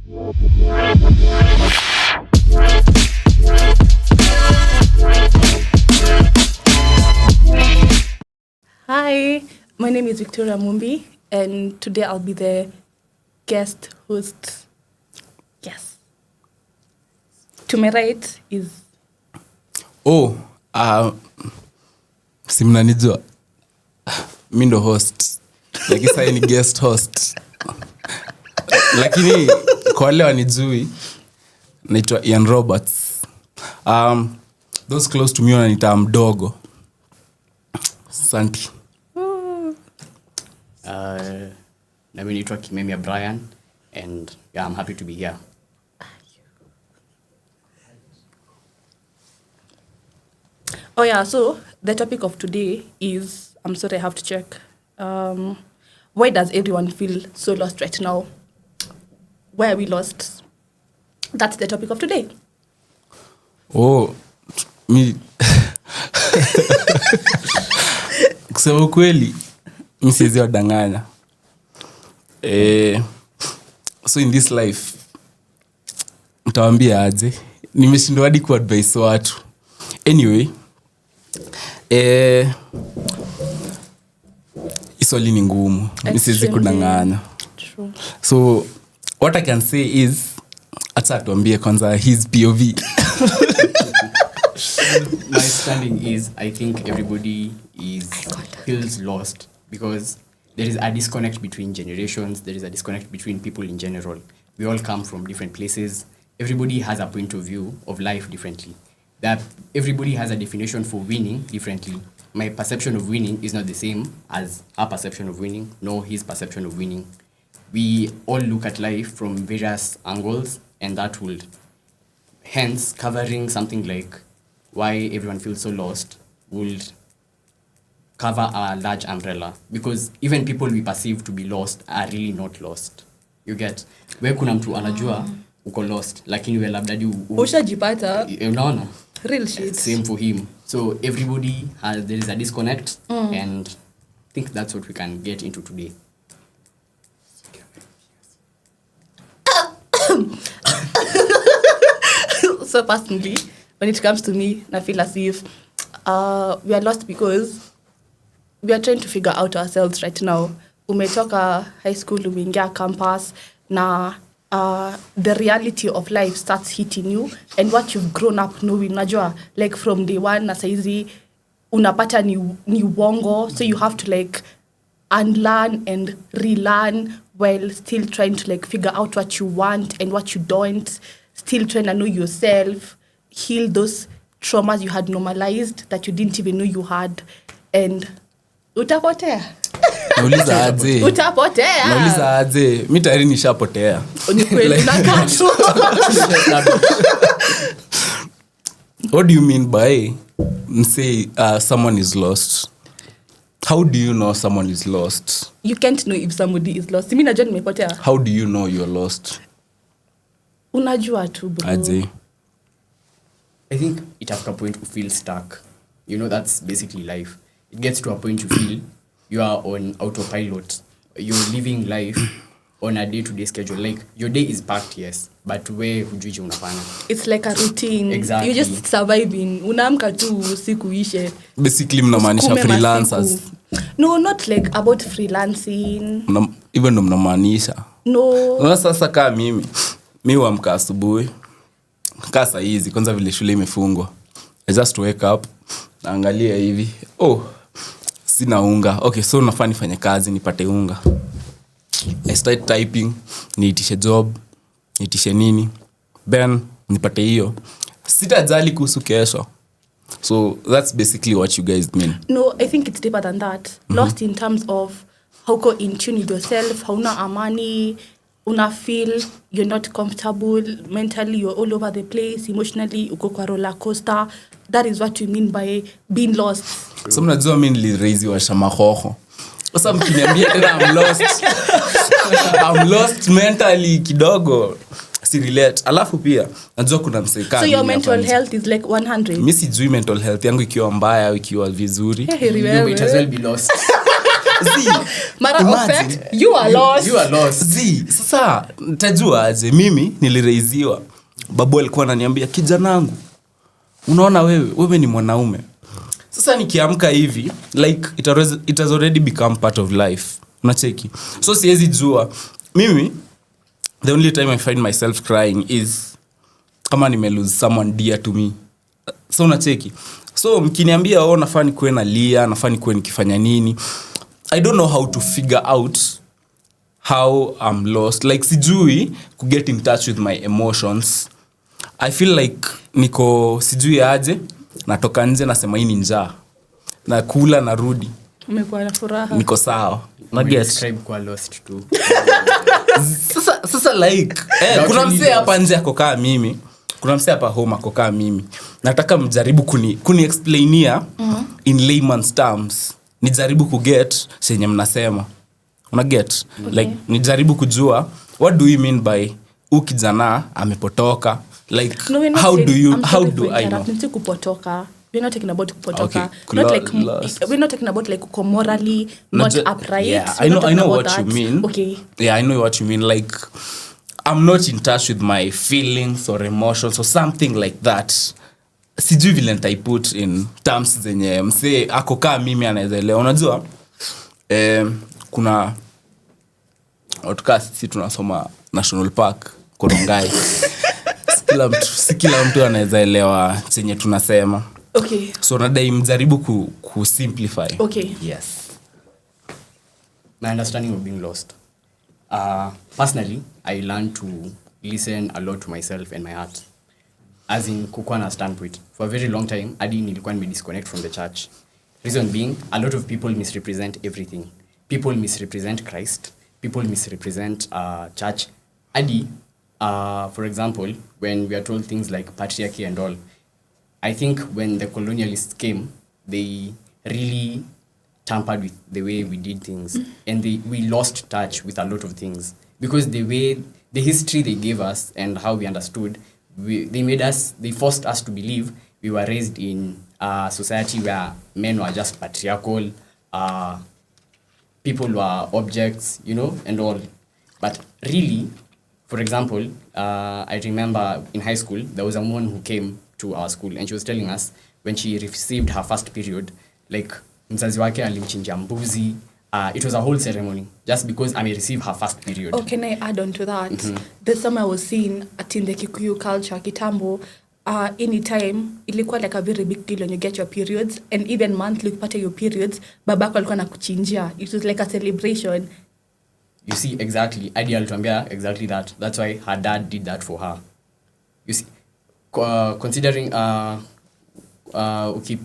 Hi, my name is Victoria Mumbi, and today I'll be the guest host. Yes. To my right is... si mnanijua. Mi ndo host. Lakini sasa ni guest host. Lakini kwa wale wanijui, naitwa Ian Roberts. Those close to me wananiita mdogo. Santi. Na mimi naitwa Kimemia Brian, and yeah, I'm happy to be here. Oh yeah, so the topic of today is, I'm sorry, I have to check. Why does everyone feel so lost right now? Why are we lost? That's the topic of today. Kusema kweli, mi siwezi wadanganya. So in this life, mtawaambia aje, nimeshindwa hadi kuadvise watu. Anyway, iswali ni ngumu, mi siwezi kudanganya. True. So what I can say is, acha tuambie kwanza his POV. My standing is, I think everybody feels lost because there is a disconnect between generations. There is a disconnect between people in general. We all come from different places. Everybody has a point of view of life differently. That everybody has a definition for winning differently. My perception of winning is not the same as her perception of winning, nor his perception of winning. We all look at life from various angles, and that will, hence, covering something like why everyone feels so lost will cover a large umbrella, because even people we perceive to be lost are really not lost. You get? Where kuna mtu anajua uko lost, lakini we labda ushajipata. Unaona? Real shit. Same for him. So everybody there is a disconnect, and I think that's what we can get into today. So personally, when it comes to me, I feel as if we are lost because we are trying to figure out ourselves right now. Umetoka high school, umeingia campus, na the reality of life starts hitting you, and what you've grown up knowing, najua, like from day one, na saizi unapata ni wongo, so you have to like unlearn and relearn while still trying to like figure out what you want and what you don't, still trying to know yourself, heal those traumas you had normalized that you didn't even know you had, and utapotea. Nauliza aje. Utapotea. Nauliza aje. Mi tayari nishapotea. Ni kweli na katu. What do you mean by say someone is lost? How do you know someone is lost? You can't know if somebody is lost. Mimi najua nimepotea. How do you know you're lost? Unajua tu bro. Aje. I think it after a point you feel stuck. You know, that's basically life. It gets to a point you feel you are on autopilot. You're living life on a day-to-day schedule. Like, your day is packed, yes, but where hujui unafanya? It's like a routine. Exactly. You're just surviving. Unaamka tu siku ishe. Basically mnamaanisha freelancers. No, not like about freelancing. Even ndo mnamaanisha. No. Sasa kaa mimi huamka asubuhi. Kaa saa hizi kwanza vile shule imefungwa. I just wake up, naangalia hivi. Sina unga. Okay, so nafaa nifanye kazi nipate unga. I start typing, niitishe job, niitishe nini. Then nipate hiyo. Sitajali kuhusu kesho. So that's basically what you guys mean. No, I think it's deeper than that. Lost in terms of hauko in tune with yourself, hauna amani, una feel you're not comfortable, mentally you're all over the place, emotionally uko kwa roller coaster. That is what you mean by being lost. So mnajua mimi niliraisiwa shamahoho. Sasa mkiniambia tena I'm lost. I'm lost mentally kidogo. Si relate. Alafu pia najua kuna mseka. So your mental health is like 100. Mimi sijui mental health yangu ikiwa mbaya au ikiwa vizuri. You might as well be lost. Matter of fact, you are lost. Sasa nitajua aje mimi nilireiziwa. Babu alikuwa ananiambia kijanangu, unaona wewe ni mwanaume. Sasa nikiamka hivi like it has already become part of life. Unacheki. So siwezi jua mimi the only time I find myself crying is kama nime lose someone dear to me. So unacheki. So mkiniambia nafaa nikuwe na lia, nafaa nikuwe nikifanya nini, I don't know how to figure out how I'm lost. Like sijui ku get in touch with my emotions. I feel like niko sijui aje, natoka nje nasema hii ni njaa. Nakula narudi. Umekuwa na furaha. Niko sawa. Na get describe kwa lost too. Sasa like kuna msee hapa nje akokaa mimi. Kuna msee hapa home akokaa mimi. Nataka mjaribu kuni explainia in layman's terms. Nijaribu ku get senye mnasema. Una get? Okay. Like nijaribu kujua what do you mean by ukijana amepotoka? Like no, how do I know? Kupotoka. We're not talking about kupotoka. Okay. We're not talking about like morally not upright. Yeah, I know what you mean. Okay. Yeah, I know what you mean. Like I'm not in touch with my feelings or emotions or something like that. Sijui vile I put in terms zenye msee akokaa mimi anaweza elewa. Unajua kuna podcast sisi tunasoma National Park Korongai. Kila mtu anaweza elewa chenye tunasema. Okay. So nadai mjaribu ku simplify. Okay. Yes. My understanding of being lost. Personally, I learned to listen a lot to myself and my heart. As in kukuwa na standpoint. For a very long time, hadi nilikuwa disconnect from the church. Reason being, a lot of people misrepresent everything. People misrepresent Christ. People misrepresent church. Hadi, for example, when we are told things like patriarchy and all, I think when the colonialists came, they really tampered with the way we did things. And we lost touch with a lot of things. Because the history they gave us and how we understood, they forced us to believe we were raised in a society where men were just patriarchal, people were objects, and all. But really, for example, I remember in high school, there was a woman who came to our school and she was telling us when she received her first period, like, mzazi wake alimchinja mbuzi. It was a whole ceremony just because I may receive her first period. Oh, can I add on to that? Mm-hmm. There's some I was seeing in the Kikuyu culture, kitambo, anytime, ilikuwa like a very big deal when you get your periods, and even monthly ukipata your periods, babako alikuwa nakuchinjia. It was like a celebration. You see, exactly. Adi alituambia exactly that. That's why her dad did that for her. You see, considering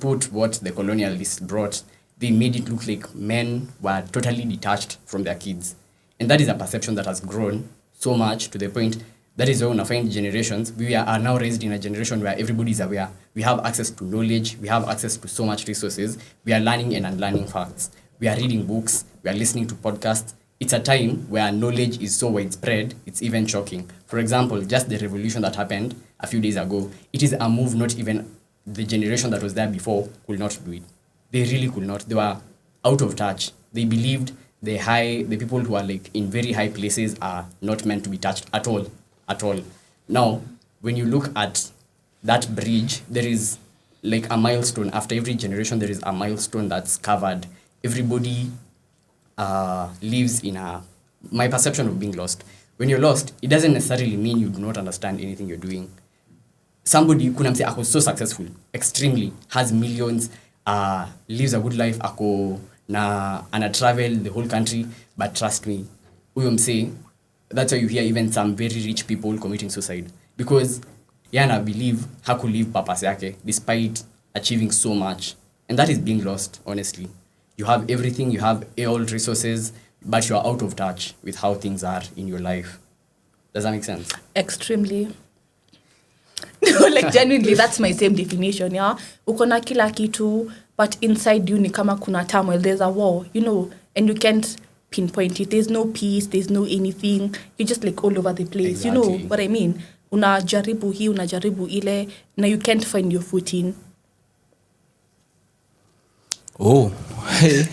put what the colonialists brought, they made it look like men were totally detached from their kids. And that is a perception that has grown so much to the point that is why when I find generations, we are now raised in a generation where everybody is aware. We have access to knowledge. We have access to so much resources. We are learning and unlearning facts. We are reading books. We are listening to podcasts. It's a time where knowledge is so widespread, it's even shocking. For example, just the revolution that happened a few days ago, it is a move not even the generation that was there before could not do it. They really could not. They were out of touch. They believed the people who are like in very high places are not meant to be touched at all. Now, when you look at that bridge, there is like a milestone. After every generation, there is a milestone that's covered. Everybody lives in my perception of being lost. When you're lost, it doesn't necessarily mean you do not understand anything you're doing. Somebody, kuna mse ako so successful, extremely, has millions, lives a good life, ako ana travel the whole country, but trust me, huyo mse, that's why you hear even some very rich people committing suicide. Because yana believe haku live purpose yake, despite achieving so much. And that is being lost, honestly. You have everything, you have all resources, but you are out of touch with how things are in your life. Does that make sense? Extremely. No, like genuinely, that's my same definition, yeah? Ukona kila kitu, but inside you ni kama kuna turmoil, there's a war, and you can't pinpoint it. There's no peace, there's no anything. You're just like all over the place. Exactly. You know what I mean? Unajaribu hii, unajaribu ile, na you can't find your footing. Oh, hey.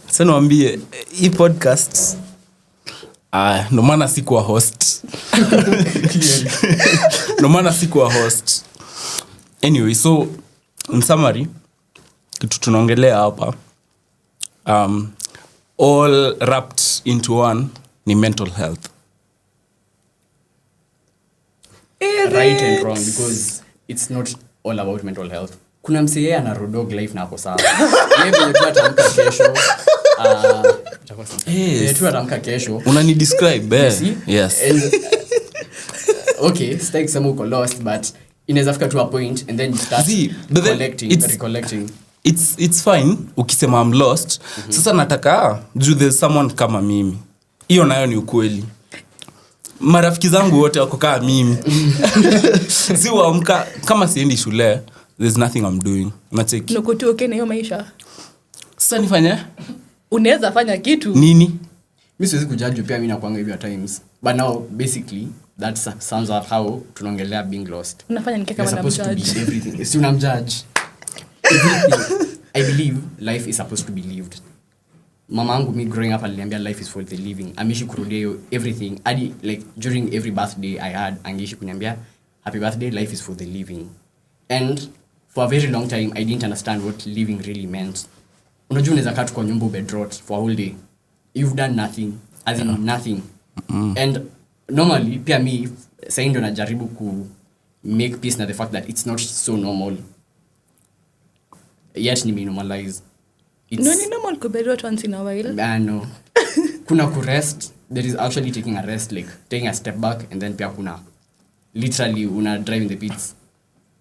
Sasa niwaambie hii podcast ndo maana sikuwa host. Ndo maana sikuwa host. Anyway, so in summary kitu tunaongelea hapa all wrapped into one ni mental health. Right and wrong, because it's not all about mental health. Kuna msee ana rodog life na ako sawa. Yeye tu atamka kesho. Yeye tu atamka kesho. Unani describe yes. And, okay, stake some uko lost, but inaweza fika to a point and then you start recollecting. It's fine ukisema I'm lost. Sasa nataka there's someone kama mimi. Hiyo nayo ni ukweli. Marafiki zangu wote wako kama mimi. Si waamka kama siendi shule, there's nothing I'm doing. Nataki. Niko tu okay na hiyo maisha. Sasa nifanye? Unaweza fanya kitu. Nini? Mimi siwezi kujudge pia mimi nakuanga hivyo at times. But now basically that sounds like how tunaongelea being lost. Unafanya nike kama na judge. Everything. Si unamjudge. Everything. I believe life is supposed to be lived. Mama yangu me growing up aliniambia life is for the living. Amishi kurudia hiyo everything. Hadi like during every birthday I had angishi kuniambia happy birthday, life is for the living. And for a very long time I didn't understand what living really meant. Unajua unaweza kaa tu kwa nyumba bedrot for a whole day. You've done nothing, as in nothing. And normally pia me sasa ndio najaribu ku make peace na the fact that it's not so normal. Yet ni normalize. No, ni normal to be once in a while. No. Kuna ku rest, there is actually taking a rest, like taking a step back, and then pia kuna literally una drive in the pits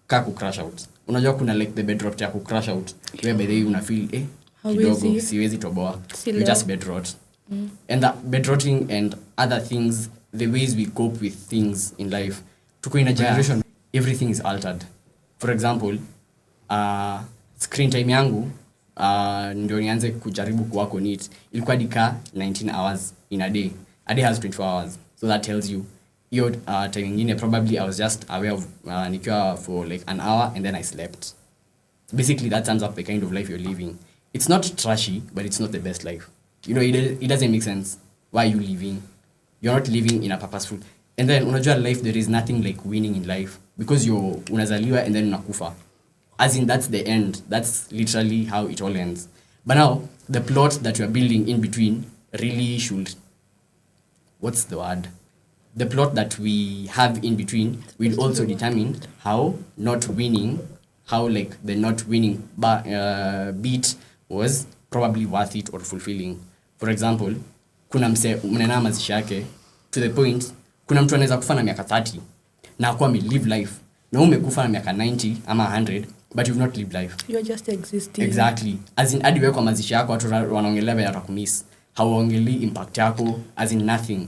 ka ku crash out. Unajua kuna like the bedrot ya ku crash out where by the way una feel kidogo siwezi toboa. You just bedrot. And that bedrotting and other things, the ways we cope with things in life, tuko in a generation everything is altered. For example, screen time yangu ndio nianze kujaribu kuwako neat ilikuwa dika 19 hours in a day. A day has 24 hours, so that tells you your time nyingine probably I was just aware of nikiwa for like an hour and then I slept. Basically that sums up the kind of life you're living. It's not trashy, but it's not the best life. You know, it doesn't make sense. Why are you living? You're not living in a purposeful. And then unajua life, there is nothing like winning in life because you're unazaliwa and then unakufa. As in that's the end. That's literally how it all ends. But now the plot that you are building in between really should, what's the word? The plot that we have in between will also determine how not winning, how like the not winning beat was probably worth it or fulfilling. For example, kuna mse mnena mazishi yake to the point kuna mtu anaweza kufa na miaka 30 na akuwa live life na umekufa na miaka 90 ama 100 but you've not lived life. You're just existing. Exactly. As in hadi wewe kwa mazishi yako watu wanaongelea vile watakumiss. Hawaongelei impact yako as in nothing.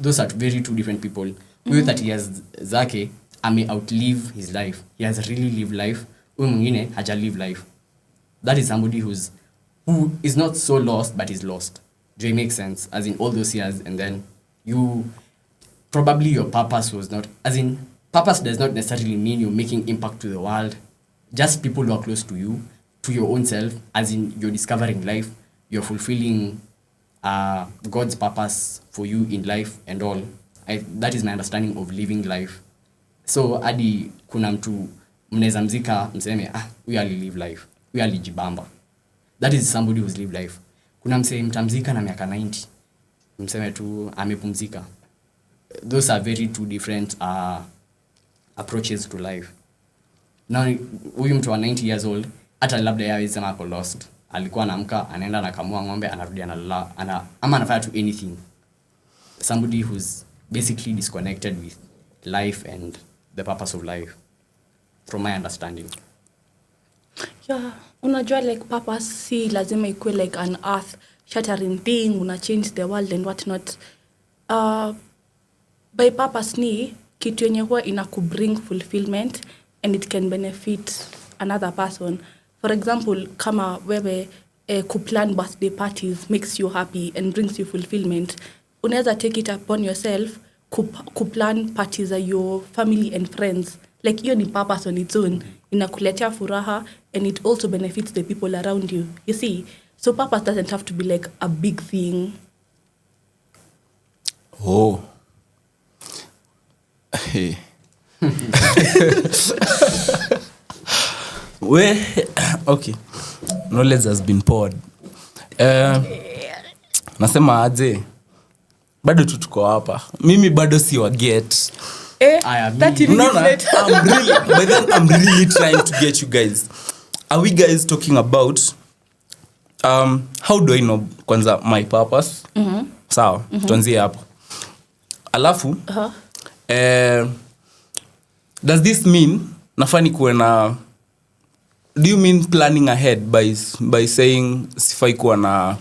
Those are very two different people. Huyo that he has zake ame outlive his life. He has really lived life. Huyo mwingine haja live life. That is somebody who is not so lost but is lost. Do it make sense? As in all those years and then you probably your purpose was not, as in purpose does not necessarily mean you're making impact to the world. Just people who are close to you, to your own self, as in you're discovering life, you're fulfilling God's purpose for you in life and all. That is my understanding of living life. So hadi kuna mtu mnaweza mzika mseme we all live life, we all jibamba. That is somebody who's lived life. Kuna mseme mtamzika na miaka 90 mseme tu amepumzika. Those are very two different approaches to life. Now huyu mtu wa 90 years old hata labda yeye sema ako lost, alikuwa anaamka anaenda anakamua ng'ombe anarudi analala ama anafanya to anything. Somebody who's basically disconnected with life and the purpose of life from my understanding. Yeah, unajua like purpose si lazima ikuwe like an earth shattering thing, una change the world and what not. By purpose ni kitu yenye huwa inakubring fulfillment and it can benefit another person. For example, kama wewe kuplan birthday parties makes you happy and brings you fulfillment, unaweza take it upon yourself kuplan parties za your family and friends. Like hiyo ni purpose on its own. inakuletea furaha, and it also benefits the people around you. You see? So purpose doesn't have to be like a big thing. Oh. Hey. Okay. Knowledge has been poured. Nasema aje. Bado tu tuko hapa. Mimi bado si wa get. 30 minutes later. I'm really trying to get you guys. Are we guys talking about how do I know kwanza my purpose? Sawa, tuanzie hapo. Alafu does this mean nafani kuwe na, do you mean planning ahead by saying sifai kuwa na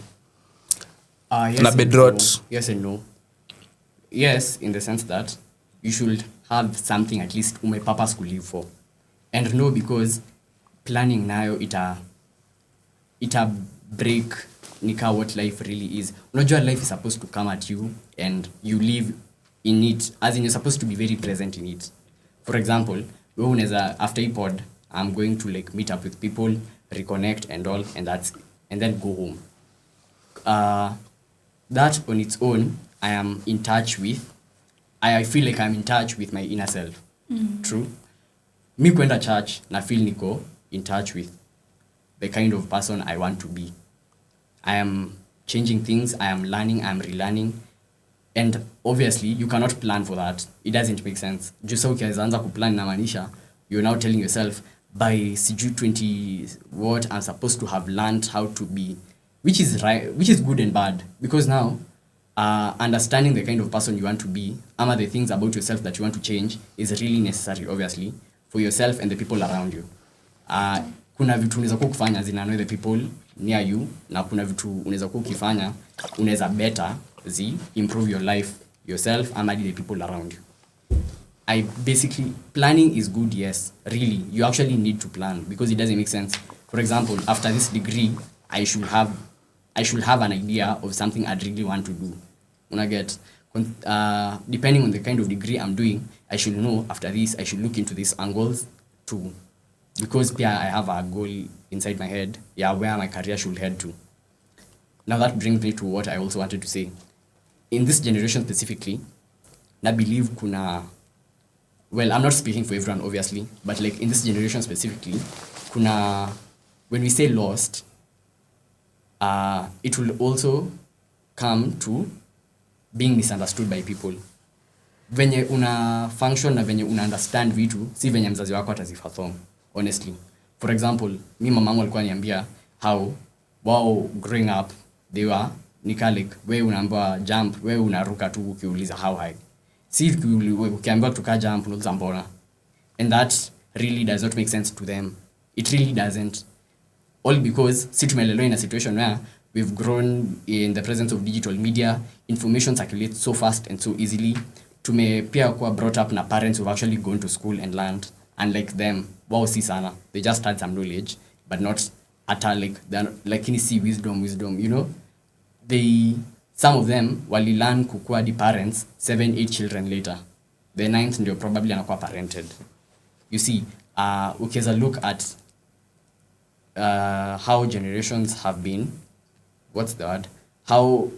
yes na bedrot? no. Yes and no. Yes, in the sense that you should have something at least ume purpose to live for. And no, because planning nayo ita break nika what life really is. Unajua life is supposed to come at you and you live in it, as in you're supposed to be very present in it. For example, after a pod, I'm going to like meet up with people, reconnect and all, and then go home. That on its own, I am in touch with, I feel like I'm in touch with my inner self. True. Me kwenda church, na feel niko in touch with the kind of person I want to be. I am changing things, I am learning, I am relearning. And obviously, you cannot plan for that. It doesn't make sense. Jusa ukianza kuplan na maanisha, you're now telling yourself, by CG 20 what I'm supposed to have learned how to be, which is right, which is good and bad. Because now, understanding the kind of person you want to be, ama the things about yourself that you want to change, is really necessary, obviously, for yourself and the people around you. Kuna vitu unaweza kuwa kufanya zina the people near you, na kuna vitu unaweza kuwa ukifanya unaweza better improve your life, yourself, and the people around you. I basically, planning is good, yes. Really, you actually need to plan because it doesn't make sense. For example, after this degree, I should have an idea of something I'd really want to do. When I get, depending on the kind of degree I'm doing, I should know after this, I should look into these angles too. Because I have a goal inside my head, where my career should head to. Now that brings me to what I also wanted to say. In this generation specifically, I believe kuna, well, I'm not speaking for everyone obviously, but like in this generation specifically, kuna, when we say lost, it will also come to being misunderstood by people. Venye una function na venye una understand vitu, si venye mzazi wako atazifathom, honestly. For example, mi mamangu alikuwa niambia how, growing up, they were, nikalik, we unaambiwa jump, we unaruka tu ukiuliza how high. Si ukiambiwa tuka jump, unauliza mbona. And that really does not make sense to them. It really doesn't. All because si tumelelewa in a situation where we've grown in the presence of digital media, information circulates so fast and so easily. Pia kuwa brought up na parents who've actually gone to school and learned, unlike them, si sana. They just had some knowledge, but not at all like see wisdom, you know. Some of them wali learn kukua di parents 7-8 children later. The 9th ndio probably anakuwa parented. You see, ukiweza look at how generations have been, what's the word? How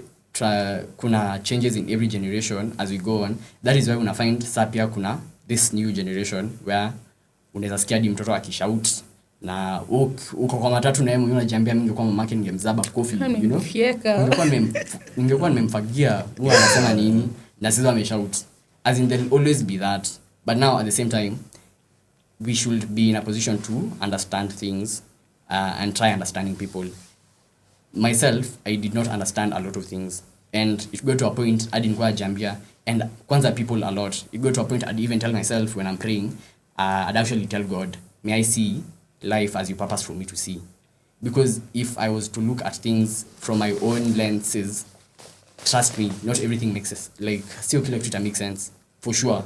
kuna changes in every generation as we go on. That is why una find sapia kuna this new generation where unaweza sikia di mtoto akishout na uko kwa matatu na yeye mwenyewe anajiambia mimi ningekuwa mamake ningemzaba coffee, you know. Ningekuwa nimemfagia huwa anasema nini na sasa ameshout. As in there'll always be that, but now at the same time we should be in a position to understand things and try understanding people. Myself, I did not understand a lot of things, and it got to a point I didn't go jambia and kwanza people a lot. It got to a point I'd even tell myself when I'm praying, I'd actually tell God, may I see life as you purpose for me to see. Because if I was to look at things from my own lenses, trust me, not everything makes sense. Like, still kila kitu makes sense. For sure.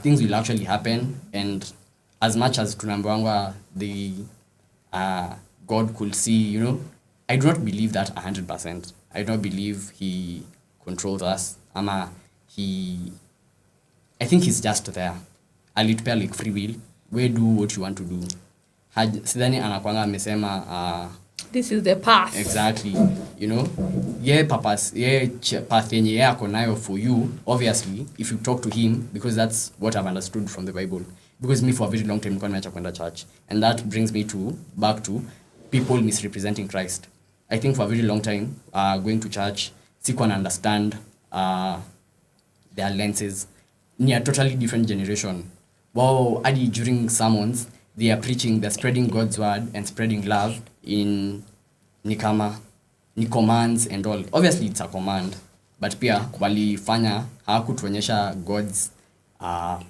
Things will actually happen, and as much as tunambiwangwa the God could see, you know, I do not believe that 100%. I do not believe he controls us. I think he's just there. Alitupea like free will, we do what you want to do. Sidhani anakuanga amesema this is the path. Exactly. You know, purpose, path yenye yako nayo for you, obviously, if you talk to him, because that's what I've understood from the Bible. Because me for a very long time nilikuwa nimeacha kwenda church, and that brings me back to people misrepresenting Christ. I think for a very long time, going to church, sikuwa na understand their lenses. Ni a totally different generation. Wow, adi during sermons, they are preaching, they're spreading God's word and spreading love in ni commands and all. Obviously, it's a command, but pia walifanya hawakutuonyesha God's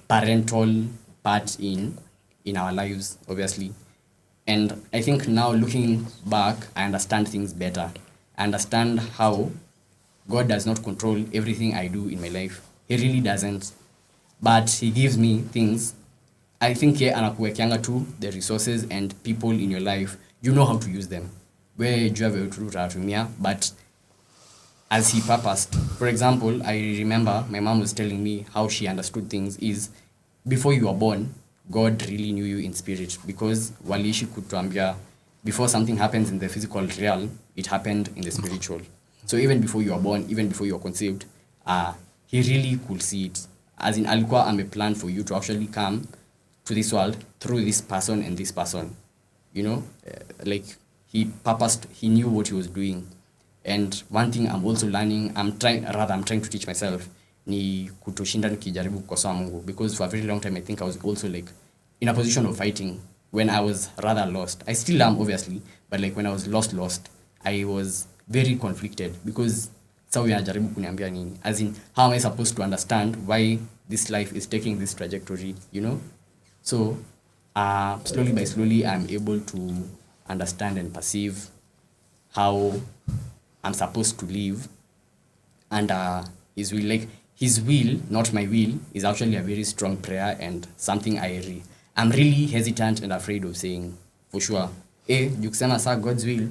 parental part in our lives, obviously. And I think now looking back, I understand things better. I understand how God does not control everything I do in my life. He really doesn't. But he gives me things. I think anakuwekeanga tu the resources and people in your life. You know how to use them. Where you have a but as he purposed. For example, I remember my mom was telling me how she understood things is before you were born, God really knew you in spirit, because waliishi kutuambia before something happens in the physical realm, it happened in the spiritual. So even before you were born, even before you were conceived, he really could see it. As in, alikuwa ameplan for you to actually come to this world through this person and this person. You know, like he purposed, he knew what he was doing. And one thing I'm also learning, I'm trying to teach myself, ni kutoshinda nikijaribu kukosoa Mungu, because for a very long time I think I was also like in a position of fighting when I was rather lost. I still am, obviously, but like when I was lost, I was very conflicted, because so we anajaribu kuniambia nini, as in how am I supposed to understand why this life is taking this trajectory, you know? So slowly by slowly I'm able to understand and perceive how I'm supposed to live, and his will, not my will, is actually a very strong prayer and something I'm really hesitant and afraid of saying for sure. Jukisema sa God's will,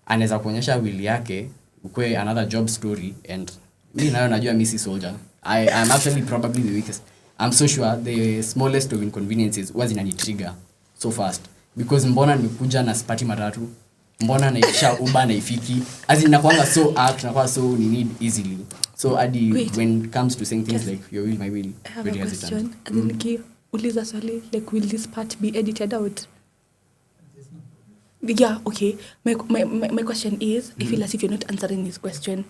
anaweza kuonyesha will yake ukwe another job story, and mimi nayo najua mimi si soldier. I'm actually probably the weakest. I'm so sure the smallest of inconveniences was inanitrigger so fast, because mbona nimekuja na sipati matatu, mbona naisha Uber na ifiki, as in nakuanga so nakuwa so need easily. So when it comes to saying things like your will, my will, I have very a hesitant. question. Uliza swali, like, will this part be edited out? Yeah, okay. My question is, I feel as if you're not answering this question.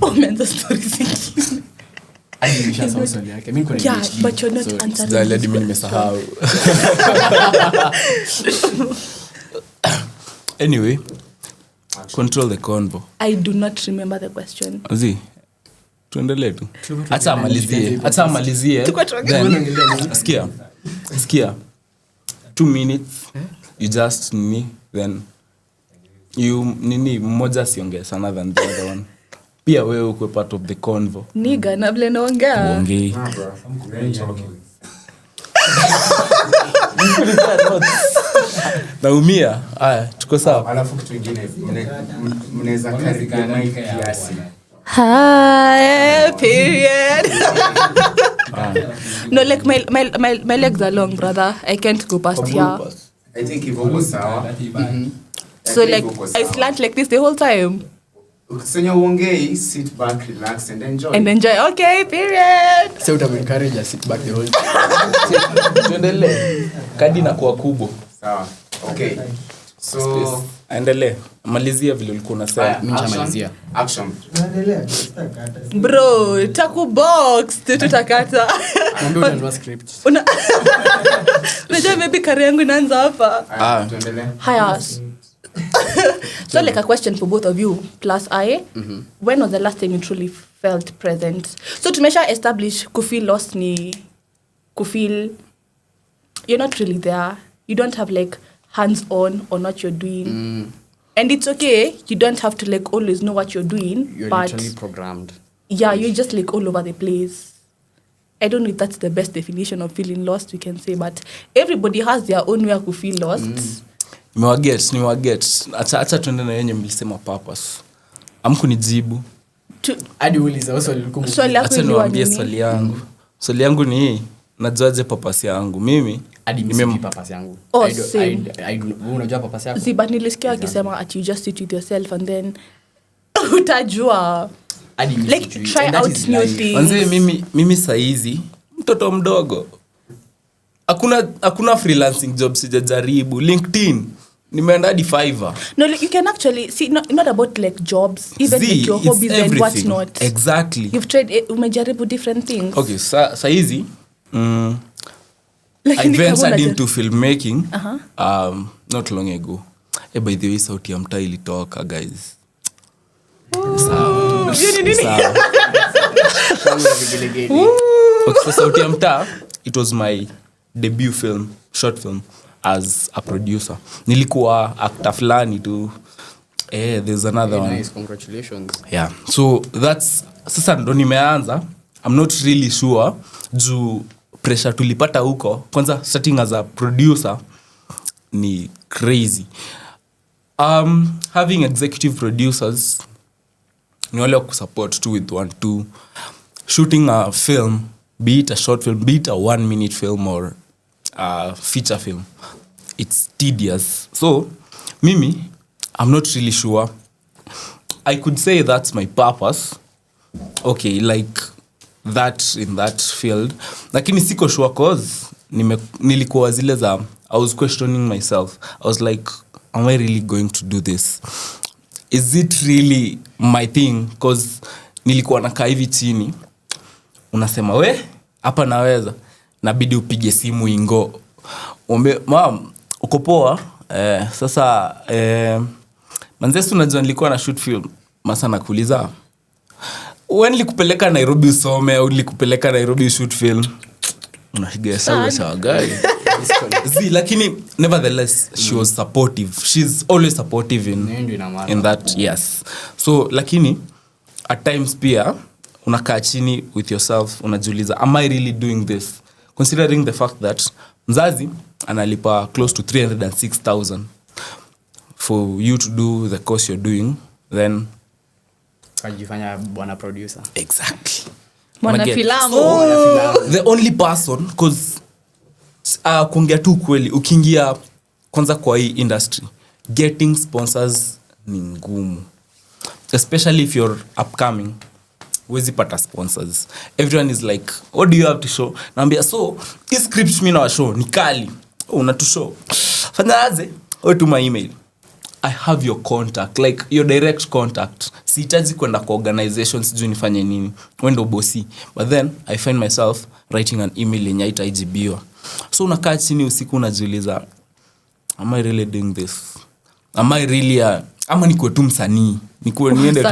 Oh, man, the story is yeah, but you're not answering this question. Anyway, control the convo. I do not remember the question. Azi, tuendelee tu. Acha amalizie. Sikia. 2 minutes. You just then you mmoja siongea sana than the other one. Pia wewe uko part of the convo. Niga na vile naongea. Ongei. Naumia. Haya, tuko sawa. Alafu kitu kingine mnaweza karibia mic kiasi. Hi, period. No, like my legs are long, brother. I can't go past here. I think hivyo sawa. So like I slant like this the whole time. Ukisanya uongei, sit back, relax and enjoy. Okay, period. So to encourage us sit back the whole time. Tuendelee. Kadi na kuwa kubwa. Sawa. Okay. So endelee. Malizia vile ulikuwa unasema. Mimi namalizia. Action. Bro, taku box tutakata. Kumbe unanua script. Unajua maybe career yangu inaanza hapa. Tuendelee. Haya. So like a question for both of you plus I. When was the last time you truly felt present? So tumesha establish kufeel lost ni kufeel you're not really there. You don't have like hands on what you're doing. And it's okay. You don't have to like always know what you're doing. You're but literally programmed. Yeah, you're just like all over the place. I don't know if that's the best definition of feeling lost we can say, but everybody has their own way to feel lost. Niwaget. Acha tuende na yenye mlisema purpose. Amkunijibu. Hadi uliza swali likumu. Acha niwaambie swali yangu. Swali yangu ni hii. najuaje papasi yangu mimi hadi mimi papasi yangu. Oh, I unajua papasi yako? But nilisikia akisema at you just sit with yourself and then utajua. Like try out new things. Manze mimi saizi mtoto mdogo. Hakuna freelancing job sijajaribu. LinkedIn nimeenda hadi Fiverr. No, like, you can actually see not about like jobs, even like your hobbies and what not. Exactly. You've tried umejaribu different things. Okay, saizi I ventured into filmmaking not long ago. By the way, sauti ya mtaa ilitoka, guys. Sawa. Okay, so sauti ya mtaa, it was my debut short film as a producer. Nilikuwa actor fulani tu. There's another one. Nice, congratulations. Yeah. So that's sasa ndo nimeanza. I'm not really sure juu pressure tulipata huko. Kwanza starting as a producer ni crazy. Having executive producers ni wale wa kusupport 2 with 1-2. Shooting a film, be it a short film, be it a 1-minute film or a feature film, it's tedious. So mimi, I'm not really sure. I could say that's my purpose. Okay, like that in that field. Lakini siko sure cause nilikuwa zile za I was questioning myself. I was like, am I really going to do this? Is it really my thing? Cause nilikuwa nakaa hivi chini. Unasema we, hapa naweza. Nabidi upige simu ingo. Mom, uko poa? Sasa manzesu unajua nilikuwa na shoot film. Masa nakuuliza, wewe nilikupeleka Nairobi usome au nilikupeleka Nairobi shoot film? Unahiga sawa gari. Lakini nevertheless she was supportive. She's always supportive in that. Yes. So lakini at times pia unakaa chini with yourself unajiuliza, am I really doing this? Considering the fact that mzazi analipa close to 306,000 for you to do the course you're doing, then kujifanya bwana producer. Exactly. Mwana filamu. The only person, cause kuongea tu kweli, ukiingia kwanza kwa hii industry, getting sponsors ni ngumu. Especially if you're upcoming, huwezi pata sponsors. Everyone is like, what do you have to show? Naambia, so hii script mimi na show ni kali. Unatushow. Fanya aje? Wewe tuma email. I have your contact, like your direct contact. Sihitaji kwenda kwa organizations juu nifanye nini. Wewe ndo bosi. But then I find myself writing an email yenye haitaijibiwa. So unakaa chini usiku unajiuliza, am I really doing this? Am I really ama nikuwe tu msanii? Nikuwe niende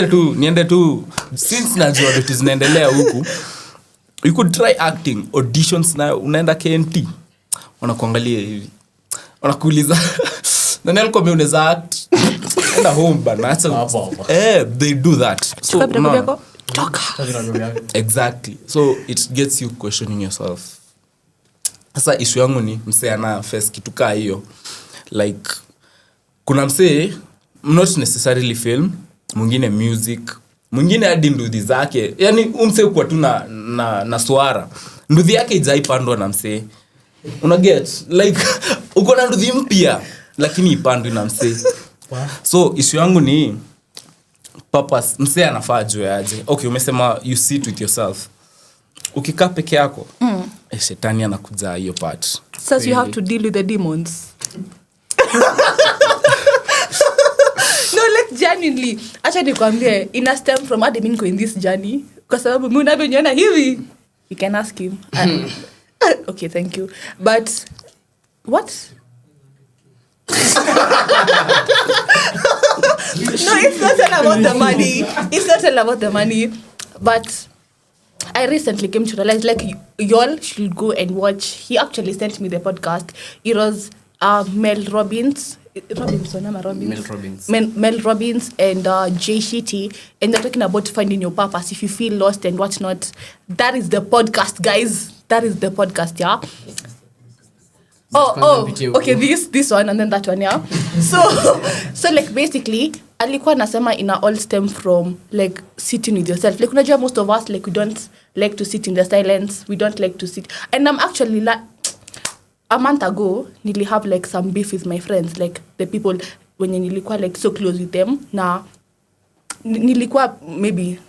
tu. Niende tu since najua vitu zinaendelea huku. You could try acting, auditions na unaenda KNT. Wanakuangalia hivi. Wanakuuliza, nani alikuwa unaweza act? Enda home bana. They do that. So exactly. So it gets you questioning yourself. Sasa issue yangu ni msee ana face kitu kaa hiyo. Like kuna msee not necessarily film, mwingine music, mwingine hadi nduthi zake. Yaani umsee kwa tu na swara. Nduthi yake ijaipandwa na msee. Una get like uko na nduthi mpya lakini ipandwi na msee. So issue yangu ni purpose. Msee anafaa juu aje. Okay, umesema you sit with yourself. Ukikaa peke yako, shetani anakuja hiyo part. So you have to deal with the demons. No, like genuinely, acha nikwambie, ina stem from admin in this journey. Kwa sababu mimi unavyoniona hivi, you can ask him. Okay, thank you. But what? No, it's not all about the money. It's not all about the money. But I recently came to realize, like, y'all should go and watch. He actually sent me the podcast. It was Mel Robbins and Jay Shetty, and they're talking about finding your purpose. If you feel lost and whatnot, that is the podcast, guys. That is the podcast, yeah. Okay, this one and then that one, yeah. So like basically, alikuwa nasema ina all stem from like sitting with yourself. Like unajua most of us like we don't like to sit in the silence, we don't like to sit, and I'm actually a month ago nili have like some beef with my friends, like the people when nilikuwa like so close with them, na nilikuwa maybe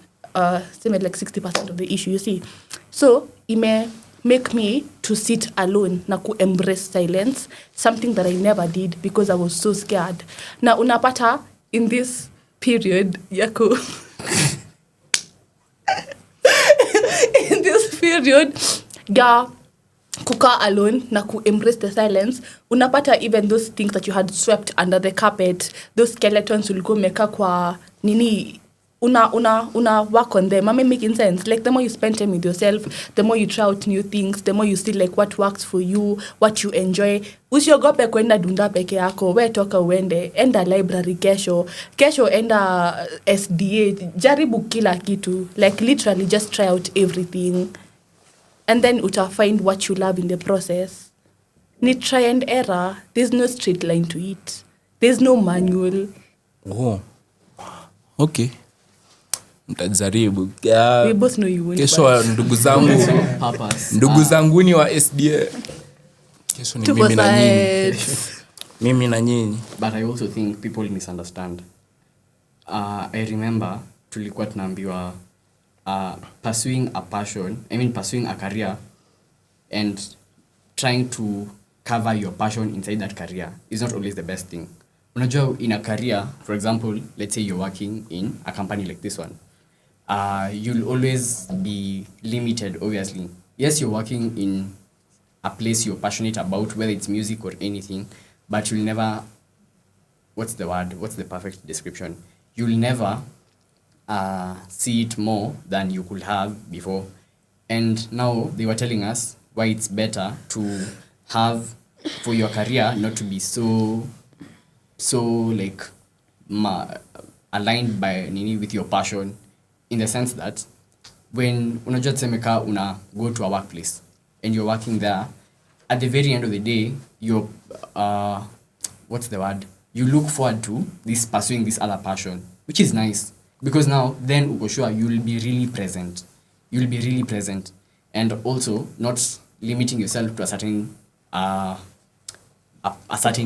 same like 60% of the issue, you see. So make me to sit alone na ku embrace silence, something that I never did because I was so scared. Na unapata in this period yako in this period kukaa alone na ku embrace the silence, unapata even those things that you had swept under the carpet, those skeletons ulikuwa umeka kwa nini, una work on them. Am I making sense? Like the more you spend time with yourself, the more you try out new things, the more you see like what works for you, what you enjoy. Usiogope kwenda dunda peke yako, we toka uende, enda library kesho enda SDA, jaribu kila kitu, like literally just try out everything, and then uta find what you love in the process. Ni try and error. There's no straight line to it, there's no manual. Oh, okay, mtajaribu. We both know you won't. Kesho ndugu zangu ni wa SDA. Kesho ni mimi na nyinyi. Mimi na nyinyi. But I also think people misunderstand. I remember tulikuwa tunaambiwa pursuing a career and trying to cover your passion inside that career is not always the best thing. Unajua, in a career, for example, let's say you're working in a company like this one, you'll always be limited, obviously. Yes, you're working in a place you're passionate about, whether it's music or anything, but you'll never, what's the perfect description? You'll never see it more than you could have before. And now they were telling us why it's better to have, for your career, not to be so like aligned by with your passion, in the sense that when unajua tsemeka una go to a workplace and you're working there, at the very end of the day, you're you look forward to this pursuing this other passion, which is nice, because now then uko sure you'll be really present, and also not limiting yourself to a certain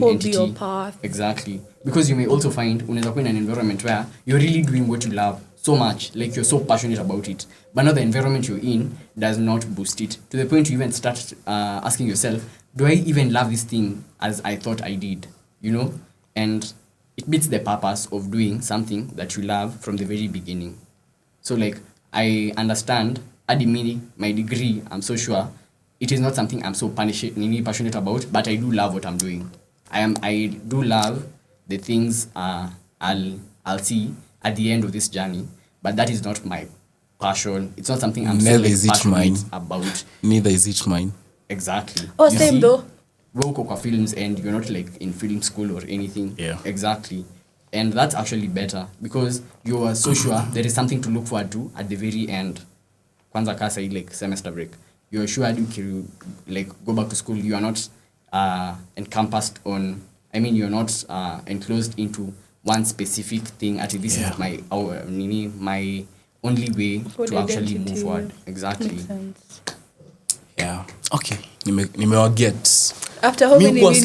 entity. Exactly. Because you may also find unaweza kuwa in an environment where you're really doing what you love so much, like you're so passionate about it, but now the environment you're in does not boost it to the point you even start asking yourself, do I even love this thing as I thought I did, and it beats the purpose of doing something that you love from the very beginning. So like, I understand my degree, I'm so sure it is not something I'm so passionate about, but I do love what I'm doing. I do love the things I'll see at the end of this journey, but that is not my passion. It's not something I'm so passionate about. Neither is it mine. Exactly. Oh, you same see, though. We're Coca films and you're not like in film school or anything. Yeah. Exactly. And that's actually better because you are so sure there is something to look forward to at the very end. Kwanza kasa like semester break. You're sure you like go back to school. You are not encompassed on. You're not enclosed into one specific thing. At this is my only way to actually move forward. Exactly. Yeah. Okay. Nimewaget. After how many minutes?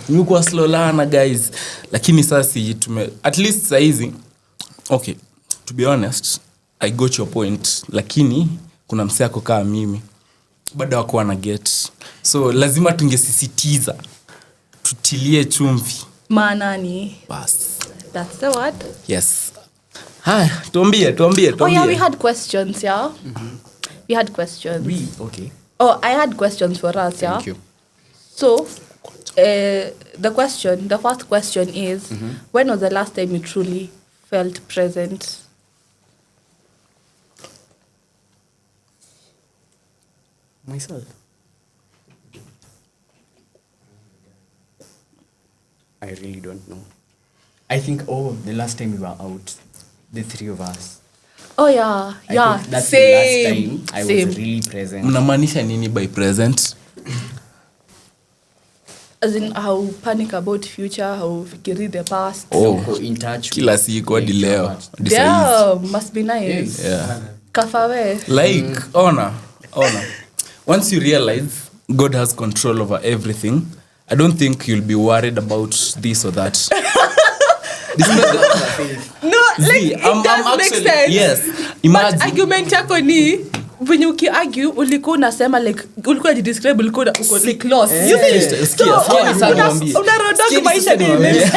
Nimekuwa slowlana guys. Lakini sasa at least saizi. Okay. To be honest, I got your point. Lakini kuna msee ako kama mimi. Bado wako wana get. So lazima tungesisitiza. Tutilie chumvi. Maanani. Bas. That's the word. Yes. Hi, tuambie. Oh yeah, we had questions, yeah. Mm-hmm. We had questions. Okay. Oh, I had questions for us, yeah. Thank you. So, the first question is, when was the last time you truly felt present? Myself. I really don't know. I think, the last time we were out, the three of us. Oh yeah, I think that's same. The last time I was really present. Mnamaanisha nini by present? as in how panic about future, how fikiri the past. Uko in touch kila with siku hadi nature, leo but- hadi saa Yeah, must be nice. Yes. yeah. Kafawe. Like honor once you realize God has control over everything, I don't think you'll be worried about this or that. No, like See, it does make sense. yes, But imagine argument yako ni when you argue ulikuwa unasema like ulikuwa jidescribe ulikuwa uko like lost. You see? Sikia, So, sikia niwaambie. unarodoka maisha ni ile.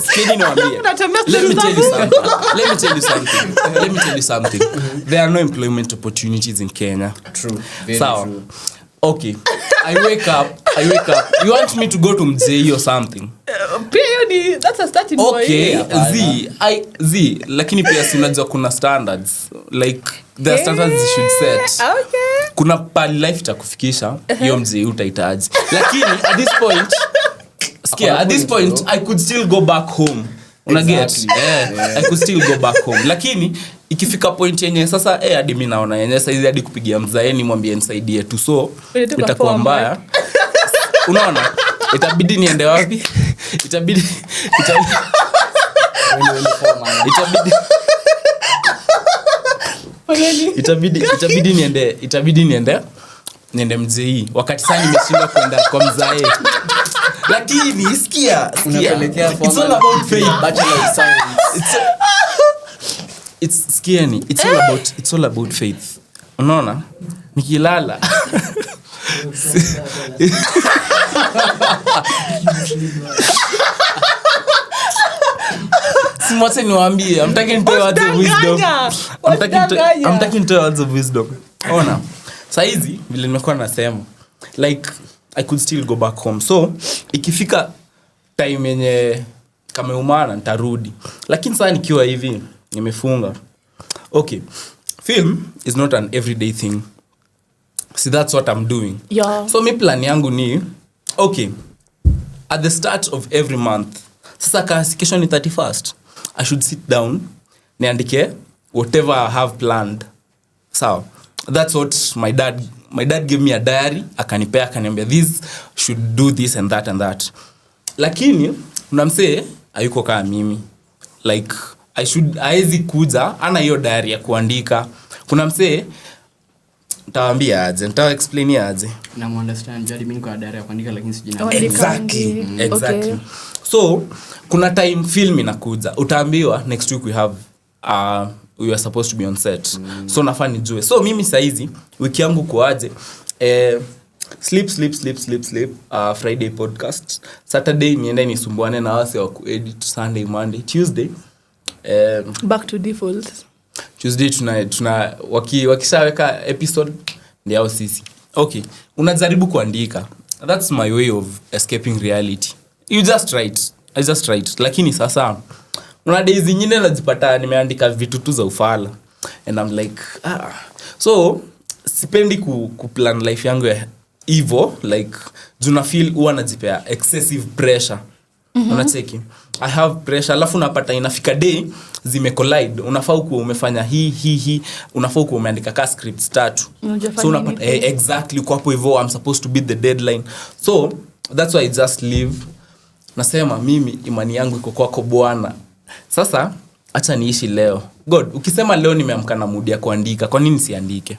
Sikia niwaambie. Unatumia Let me stories tell you zangu. something. Let me tell you something. There are no employment opportunities in Kenya. True, very Sawa. true. Okay. I wake up. You want me to go to Mjei or something? Pia hiyo ni that's a starting Okay. point. Lakini pia si unajua kuna standards. Like there are standards you should set. Okay. Kuna pali life itakufikisha hiyo Mjei utahitaji. Lakini at this point I could still go back home. Unaget? Exactly. I could still go back home. Lakini ikifika point yenye sasa hadi mimi naona yenye saizi hadi kupigia mzaeni mwambie nisaidie tu, so Unataka itakuwa poa mbaya. Unaona? Itabidi niende wapi? Itabidi niende Mjei wakati sana nimeshinda kwenda kwa mzae. Lakini sikia Unapelekea it's all about faith. Bachelor of Science. It's all about faith. Unaona? Nikilala Simwache niwaambie, I'm taking to words of wisdom. I'm taking to words of wisdom. Ona. Saizi vile nimekuwa nasema like I could still go back home. So ikifika time yenye kama umana nitarudi. Lakini sasa nikiwa hivi nimefunga. Okay. Film is not an everyday thing. See, that's what I'm doing. Yeah. So mi plan yangu ni okay, at the start of every month, sasa kasi kesho ni 31st, I should sit down niandike whatever I have planned. So that's what my dad gave me a diary, akanipea akaniambia this should do this and that. Lakini unamsee hayuko kama mimi, like haezi kuja ana hiyo diary ya kuandika. Kuna msee nitawaambia aje, nitawaexplain aje. Na understand jadi mimi niko diary ya kuandika lakini sijina. Exactly. Okay. So kuna time film inakuja, utaambiwa next week we are supposed to be on set. So nafaa nijue. So mimi saizi wiki yangu kuaje, sleep Friday podcast, Saturday niende nisumbuane na wase wa kuedit, Sunday, Monday, Tuesday Back to default. Tuesday tuna wakishaweka episode ndio sisi. Okay, unajaribu kuandika. That's my way of escaping reality. I just write. Lakini sasa una days nyingine najipata nimeandika vitu tu za ufala and I'm like so sipendi kuplan life yangu ya hivyo, like juna feel huwa najipea excessive pressure. Unacheki I have pressure, alafu unapata inafika day zimecollide, unafaa kuwa umefanya hii unafaa kuwa umeandika ka scripts 3, so unapata exactly uko hapo hivyo, I'm supposed to beat the deadline. So that's why I just leave. Nasema mimi imani yangu iko kwako Bwana. Sasa acha niishi leo. God, ukisema leo nimeamka na mood ya kuandika, kwa nini siandike?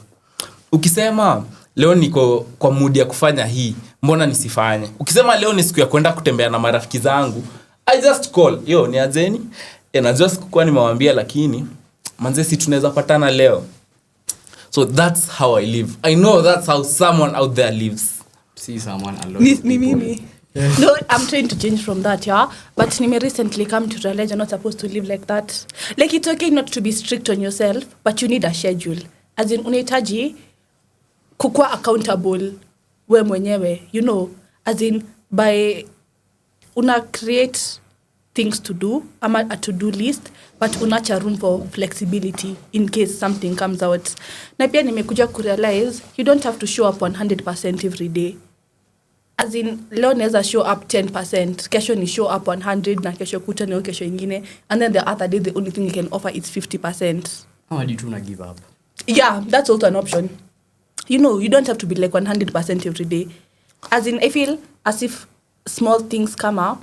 Ukisema leo niko kwa mood ya kufanya hii, mbona nisifanye? Ukisema leo ni siku ya kwenda kutembea na marafiki zangu, I just call. Yo, ni ajeni? Najua sikuwa nimewaambia lakini manze si tunaweza patana leo. So that's how I live. I know that's how someone out there lives. See someone alone. Ni mimi. No, I'm trying to change from that, yeah. But nime recently come to realize you're not supposed to live like that. Like it's okay not to be strict on yourself, but you need a schedule. As in unahitaji kukua accountable we mwenyewe, you know, as in by una create things to do, ama a to-do list, but unacha room for flexibility in case something comes out. Na pia nimekuja kurealize you don't have to show up 100% every day. As in, leo naweza show up 10%, kesho ni show up 100, na kesho kuta ni kesho ingine, and then the other day the only thing you can offer is 50%. How do you tuna give up? Yeah, that's also an option. You know, you don't have to be like 100% every day. As in, I feel as if small things kama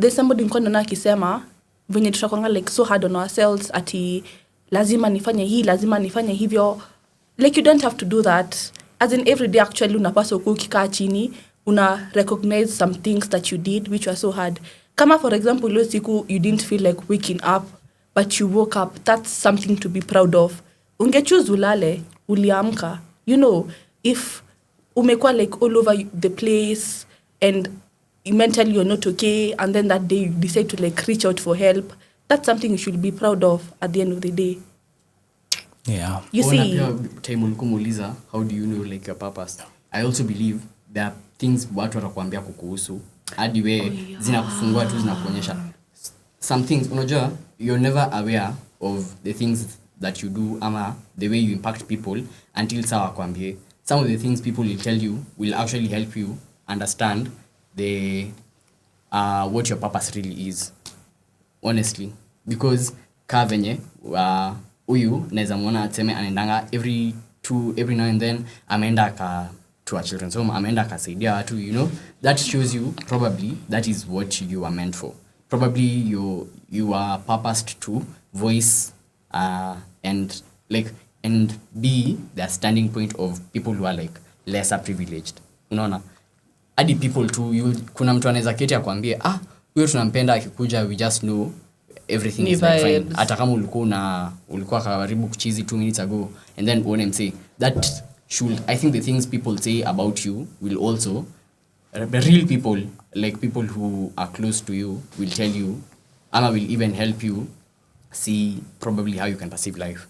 there's somebody nilikuwa naona akisema venye tutakwanga like so hard on ourselves ati lazima nifanye hii, lazima nifanye hivyo. Like you don't have to do that. As in every day actually unapaswa kuwa ukikaa chini una recognize some things that you did which were so hard. Kama for example leo siku you didn't feel like waking up but you woke up, that's something to be proud of. Ungechoose ulale, uliamka. You know, if umekuwa like all over the place and mentally you're not okay and then that day you decide to like reach out for help, that's something you should be proud of at the end of the day. Yeah. You see, time ulikumuuliza how do you know like your purpose, I also believe there are things watu watakwambia kukuhusu hadi we zinakufungua tu zinakuonyesha some things. Unajua you're never aware of the things that you do ama the way you impact people until sawa kwambie. Some of the things people will tell you will actually help you understand the what your purpose really is, honestly. Because ka venye huyu naweza muona atseme anaendanga every now and then ameenda to a children's home, ameenda akasaidia watu, you know, that shows you probably that is what you are meant for. Probably you are purposed to voice and be the standing point of people who are like lesser privileged. Unaona, hadi people too, kuna mtu anaweza keti akwambie huyo tunampenda akikuja we just know everything is like fine, hata kama ulikuwa karibu kuchizi 2 minutes ago, and then when I'm say that should, I think the things people say about you will also the real people, like people who are close to you, will tell you ama will even help you see probably how you can perceive life,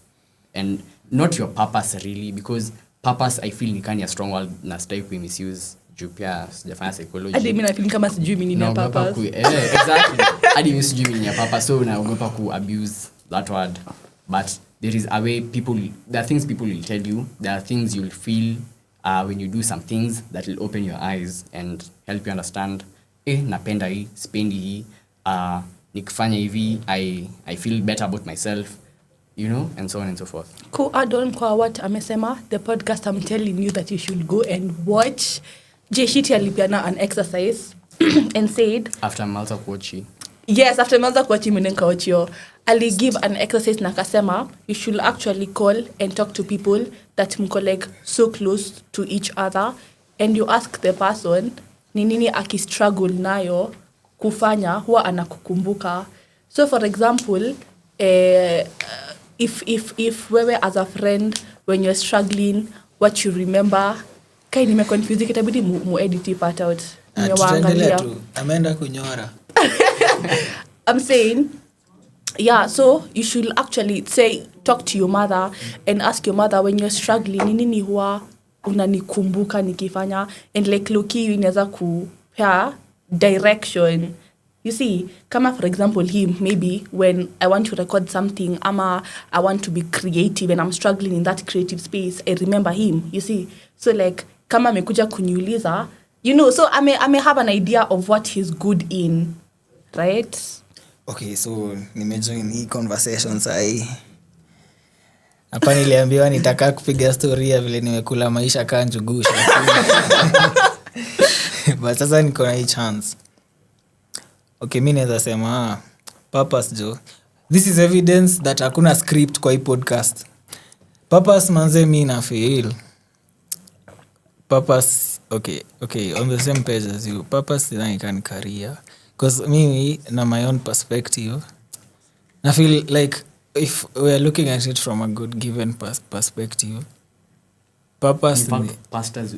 and not your purpose really, because purpose I feel ni kani a strong word na stay ku misuse juu pia sijafanya psychology. Hadi mimi na feeling kama sijui mimi ni purpose. Exactly. Hadi mimi sijui mimi ni purpose, so naogopa ku abuse that word. But there is a way there are things people will tell you, there are things you'll feel when you do some things that will open your eyes and help you understand napenda hii, spendi hii, nikifanya hivi I feel better about myself, you know, and so on and so forth. Cool. Add on kwa what amesema, the podcast I'm telling you that you should go and watch. Jeshiti alipiana an exercise and said after Malta Kuochi. Yes, after Malta Kuochi mnenka ochio. Ali give an exercise na kasema you should actually call and talk to people that mko like so close to each other, and you ask the person ni nini akistruggle nayo kufanya huwa anakukumbuka. So for example, if wewe as a friend when you're struggling, what you remember, kai nimeconfuse kitabidi mu edit it part out. Nimewaangalia ameenda kunyora. I'm saying, yeah, so you should actually talk to your mother and ask your mother when you're struggling nini huwa unanikumbuka nikifanya, and like loki inaweza kupea direction. You see, kama for example him, maybe when I want to record something ama I want to be creative and I'm struggling in that creative space, I remember him, you see. So like kama amekuja kuniuliza, you know, so I may have an idea of what he's good in, right? Okay, so nimejoin hii conversation sahi. Hapa niliambiwa nitaka kupiga story ya vile nimekula maisha kaa njugusha. But sasa niko na hii chance. Okay, mimi naweza sema purpose jo. This is evidence that hakuna script kwa hii podcast. Purpose manze mimi na feel. Purpose, okay, on the same page as you. Purpose is like a career. Because me, na my own perspective, I feel like if we are looking at it from a good given perspective, purpose... In fact, pastors,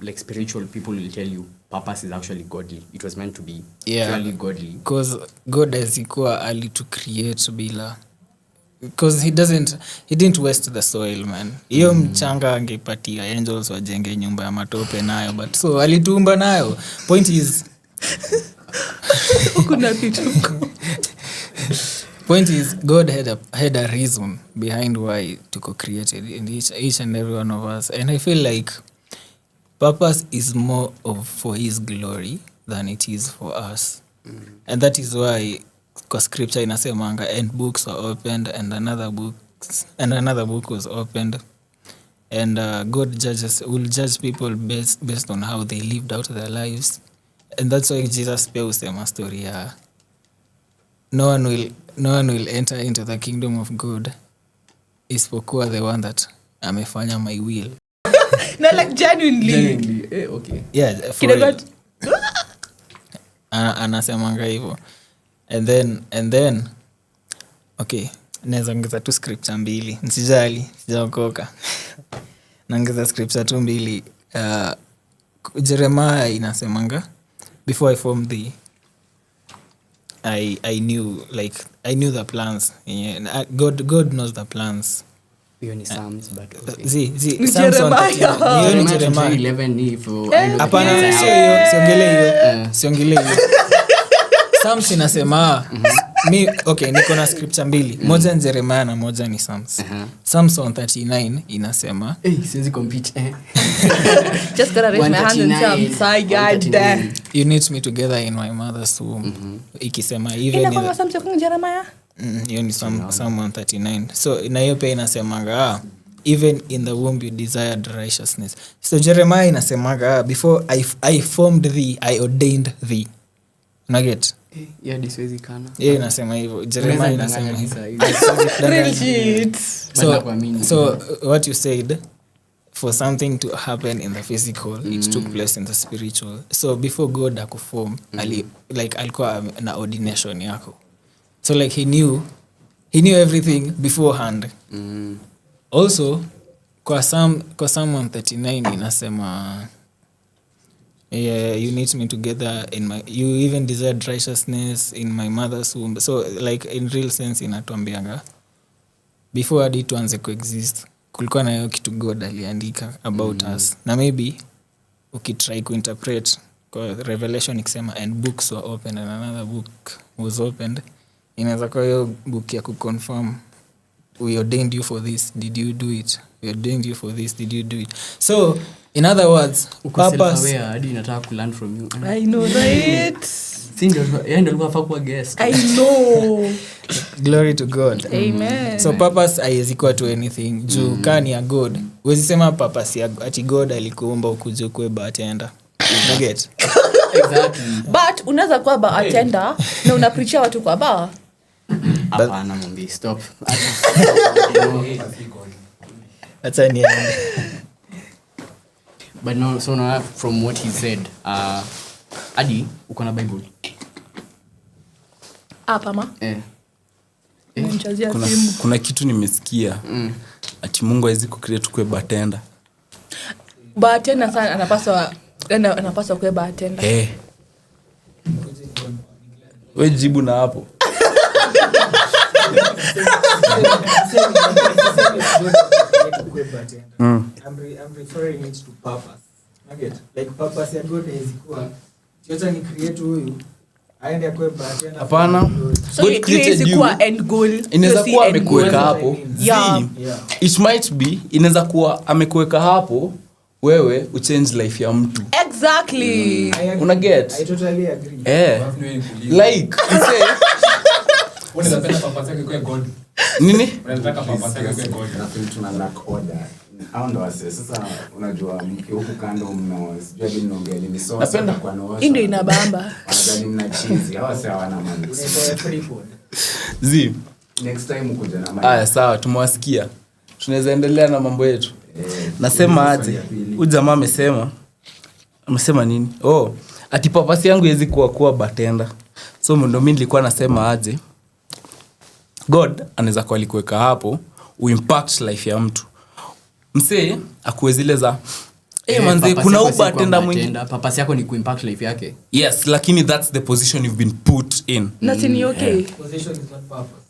like spiritual people will tell you, purpose is actually godly. It was meant to be purely godly. Because God has equal early to create bila... Because he didn't waste the soil, man. Hiyo mchanga angepatia angels wajenge nyumba ya matope nayo, but so alituumba nayo. Point is... Point is, God had a reason behind why to co-created in each and every one of us, and I feel like purpose is more for His glory than it is for us, and that is why, because Scripture inasemanga, and books were opened, and another book was opened, and God will judge people based on how they lived out their lives. and that's why Jesus pia usema story ya no one will enter into the kingdom of God isipokuwa the one that amefanya my will. No, like genuinely. Okay. Yeah, for Kidogo. real. Anasemanga hivyo. And then okay, naweza ongeza tu scripture 2. Msijali, sijaokoka. Naongeza scripture tu 2. Jeremiah inasemanga, before I formed thee, I knew the plans. Yeah, God knows the plans. Hiyo ni Psalms but okay. Ni Jeremiah. Ni Jeremiah. 11 ni for Hapana, siongele hiyo. Psalms inasema okay, niko na scripture 2. Moja ni Jeremiah na moja ni Psalms. Psalms 139 inasema siwezi compete. Just gotta raise my hand and say I'm sorry, God damn. You knit me together in my mother's womb. Ikisema even Ina kwa Psalms ya Jeremiah? Hiyo ni Psalm 139. So na hiyo pia inasemanga even in the womb you desired righteousness. So Jeremiah inasemanga before I formed thee I ordained thee. Unaget? Yeah, this kana. Yeah, inasema hivyo. Jeremiah inasema hivyo. Real shit. So what you said, for something to happen in the physical, it took place in the spiritual. So before God akuform, alikuwa na ordination yako. So like he knew everything beforehand. Also kwa Psalm 139 inasema you knit me together you even desired righteousness in my mother's womb. So like in real sense inatuambianga before hadi tuanze kuexist kulikuwa na hiyo kitu God aliandika about us. Na maybe ukitry kuinterpret kwa Revelation ikisema and books were opened and another book was opened, inaweza kuwa hiyo book ya kuconfirm we ordained you for this, did you do it? We ordained you for this, did you do it? So in other words, purpose hadi nataka ku learn from you. I know, right? Ndio alikuwa afaa kuwa guest. I know. Glory to God. Amen. So purpose haiwezi kuwa to anything. Juu kani ya God. Huwezi sema purpose ya ati God alikuumba ukuje kuwe bartender. You get? Exactly. But unaweza kuwa bartender na unapreachia watu kwa bar. Hapana, Mumbi, stop. Acha ni But no, so now from what he said, Adi, uko na Bible? Hapa ma. Nimechazia simu. Kuna kitu nimesikia. Ati Mungu hawezi kucreate kuwe bartender. Bartender sana anapaswa kuwe bartender. Wewe jibu na hapo. I'm referring it to purpose. Like purpose ya God is kuwa chochote ni create huyu aende akwe bartender. Hapana. So God created you kuwa end goal. Inaweza kuwa amekuweka hapo. Yeah. It might be inaweza kuwa amekuweka hapo wewe uchange life ya mtu. Exactly. Una get? I totally agree. Like say unapenda papa yake kwa God. nini? Unataka papa yake kwa God. Na feel tuna lack order. Hao ndo wase sasa unajua mke huku kando sijui hadi ninaongea nini so napenda kwa no Ndio inabamba. wanadhani mna cheese hao sasa hawana mali. Zi. Next time ukuja na mali. Aya sawa tumewasikia. Tunaweza endelea na mambo yetu. Nasema aje? Huyu jamaa amesema nini? Ati papasi yangu haiwezi kuwa bartender. So ndo mimi nilikuwa nasema aje? God anaweza kuwa alikuweka hapo uimpact life ya mtu. Msee akuwezileza manze kuna bartender mwingine. Papasi yako ni kuimpact life yake. Yes, lakini that's the position you've been put in. Not in okay. Position is not purpose.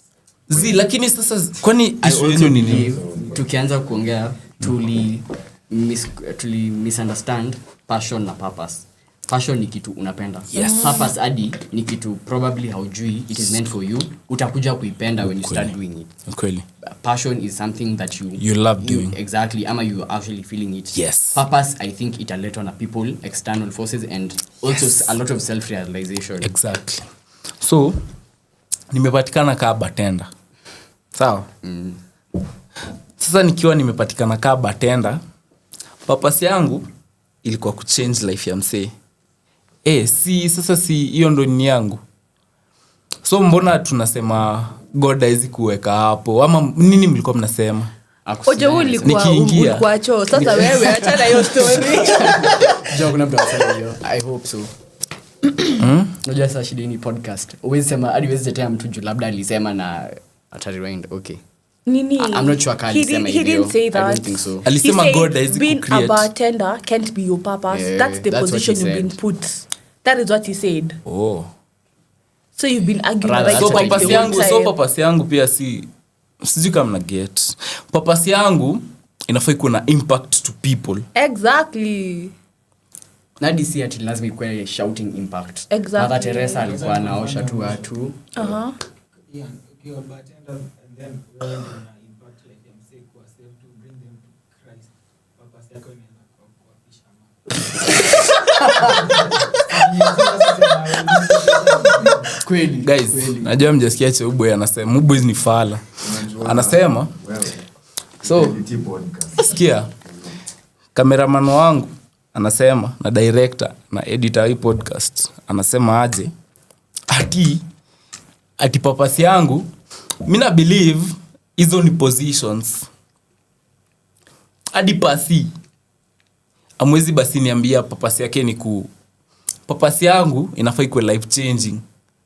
Zi lakini sasa kwani issue yenu ni nini? Tukianza kuongea tuli misunderstand passion na purpose. Passion ni kitu unapenda. Yes. Purpose adi ni kitu probably haujui it is meant for you. Utakuja kuipenda when you start doing it. Kweli. Passion is something that you love doing. Exactly. Ama you are actually feeling it. Yes. Purpose, I think it a lot on people, external forces and also a lot of self-realization. Exactly. So nimepatikana kaa bartender. Sawa? Sasa nikiwa nimepatikana kaa bartender, purpose yangu ilikuwa kuchange life ya msee. si sasa si hiyo ndo ni yangu. So mbona tunasema God haizi kuweka hapo ama nini mlikuwa mnasema? Oje ulikuwa cho. Sasa wewe acha na hiyo story. Joke na mtu asema hiyo. I hope so. Unajua sasa shida ni podcast. Uwezi sema hadi uwezi tetea mtu juu labda alisema na ata rewind. Okay. Nini? I'm not sure kali sema hivyo. He didn't say I that. don't think so. Alisema God haizi being kucreate. a bartender can't be your purpose. Yeah, that's the that's what position he you've been said. put. That is what he said. Oh. So you've been arguing Rather, right So the papasi whole yangu, time. so papasi yangu pia sijui kama na get. Papasi yangu inafai kuwa na impact to people. Exactly. Na DC ati lazima ikuwe shouting impact. Exactly. Mother Teresa alikuwa anaosha tu watu. Uh-huh. Yeah, ukiwa bartender and then wewe ndio una impact like them say kwa self to bring them to Christ. Purpose yako inaenda kwa fisherman. Kweli. Guys, Kweli. najua mjasikia che Uboy anasema. Uboy ni fala. Anasema, so, sikia, cameraman wangu anasema na director na editor hii podcast anasema aje ati papasi yangu mina believe hizo ni positions hadi pasi amwezi basi niambia papasi yake ni papasi yangu inafai kuwe life changing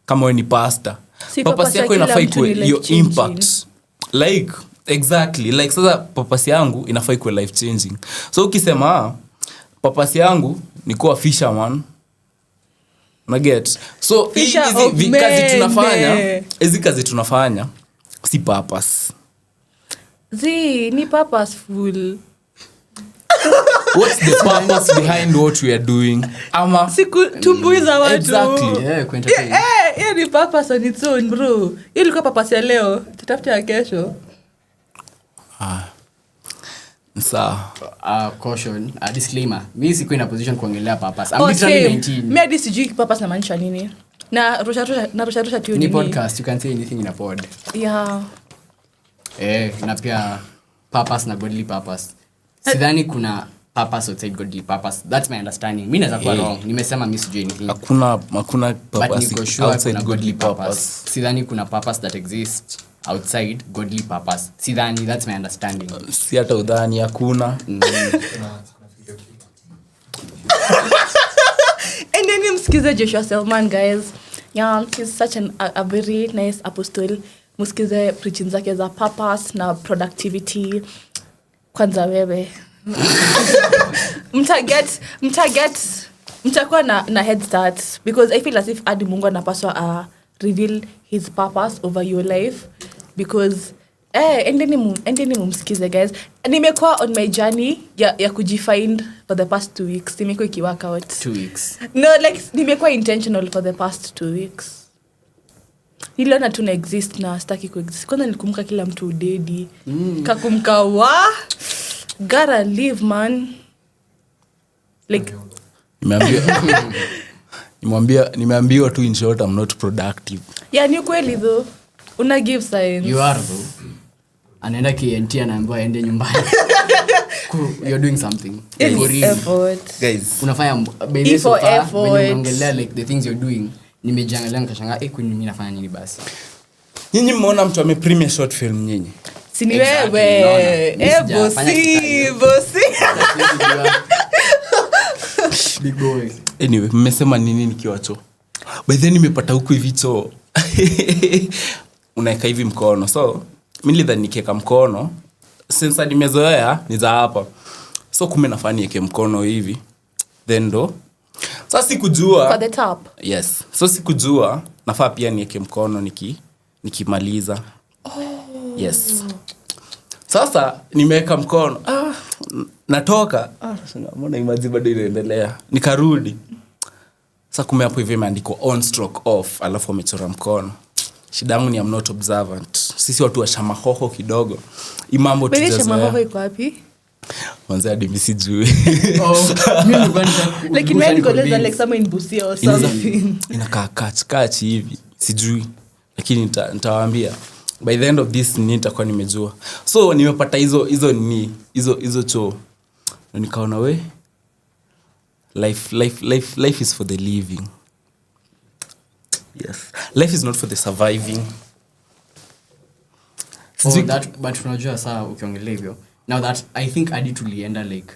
kama we ni pastor. Si Papasi yako kila inafai mtu kuwe ni life your changing. impact like exactly like sasa papasi yangu inafai kuwe life changing. So ukisema papasi yangu ni kuwa fisherman na get so hizi kazi tunafanya si purpose. Ni purposeful. What's the purpose behind what we are doing? Ama Siku tumbuiza watu. Exactly. Yeah, kuentertain. Hiyo ni purpose on its own, bro. Hiyo ilikuwa purpose ya leo, tutafute ya kesho. sawa. Caution, disclaimer. Mimi siko in a position kuongelea purpose. I'm literally 19. Mimi hadi sijui purpose inamaanisha nini. Na rusha tu Ni nini. podcast, you can say anything in a pod. Yeah. Na pia purpose na godly purpose. Sidhani kuna purpose outside godly purpose. That's my understanding. Mimi naweza kuwa wrong. Nimesema mimi sijui anything. Hakuna But purpose niko sure outside kuna godly purpose. purpose. Sidhani kuna purpose that exists outside godly purpose. Sidhani, that's my understanding. Si hata udhani hakuna. And then msikize Joshua Selman, guys. Yeah, he's such a very nice apostle. Msikize preaching zake za purpose na productivity. Kwanza wewe. mtakuwa na head start because I feel as if adi Mungu anapaswa reveal his purpose over your life because endeni mumsikize, guys. Nimekuwa on my journey ya kujifind for the past 2 weeks. Nimekuwa ikiwork out 2 weeks. No, like nimekuwa intentional for the past 2 weeks. Niliona tu na exist na sitaki kuexist. Kwanza nilikumbuka kila mtu udedi. Kakumka gotta live, man. Like nimeambiwa tu in short I'm not productive. Yeah, ni kweli though. Una give signs. You are though. Anaenda KNT anaambiwa aende nyumbani. You're doing something. It's effort. Guys, Unafanya baby so far when unaongelea like the things you're doing. Nimejiangalia nikashangaa kwani mimi nafanya nini basi? nyinyi mmeona mtu ame short film nyinyi? Si ni wewe. Bosi. Big boy. Anyway, mmesema nini nikiwa choo? By then nimepata huku hivi choo. Unaeka hivi mkono. So, mimi nilidhani nikiweka mkono, since nimezoea ni za hapa. So kumbe nafaa niweke mkono hivi. Then sasa sikujua. For the top. Yes. So sikujua nafaa pia niweke mkono nikimaliza. Yes. Sasa nimeweka mkono. Natoka. Mbona imaji bado inaendelea. Nikarudi. Sasa kumbe hapo hivi imeandikwa on stroke off, alafu amechora mkono. Shida yangu ni I'm not observant. Sisi watu wa shamahoho kidogo. Imambo tujazoea. Bele shamahoho iko wapi? Mwanzo hadi mimi sijui. Mimi ngwani like in my goleza like somewhere in Busia or something. Inakaa kachi hivi. Sijui. Lakini nitawaambia. By the end of this nitakuwa nimejua. So nimepata hizo choo. Na nikaona life is for the living. Yes, life is not for the surviving. But unajua saa ukiongelea hivyo, now that I think hadi tulienda like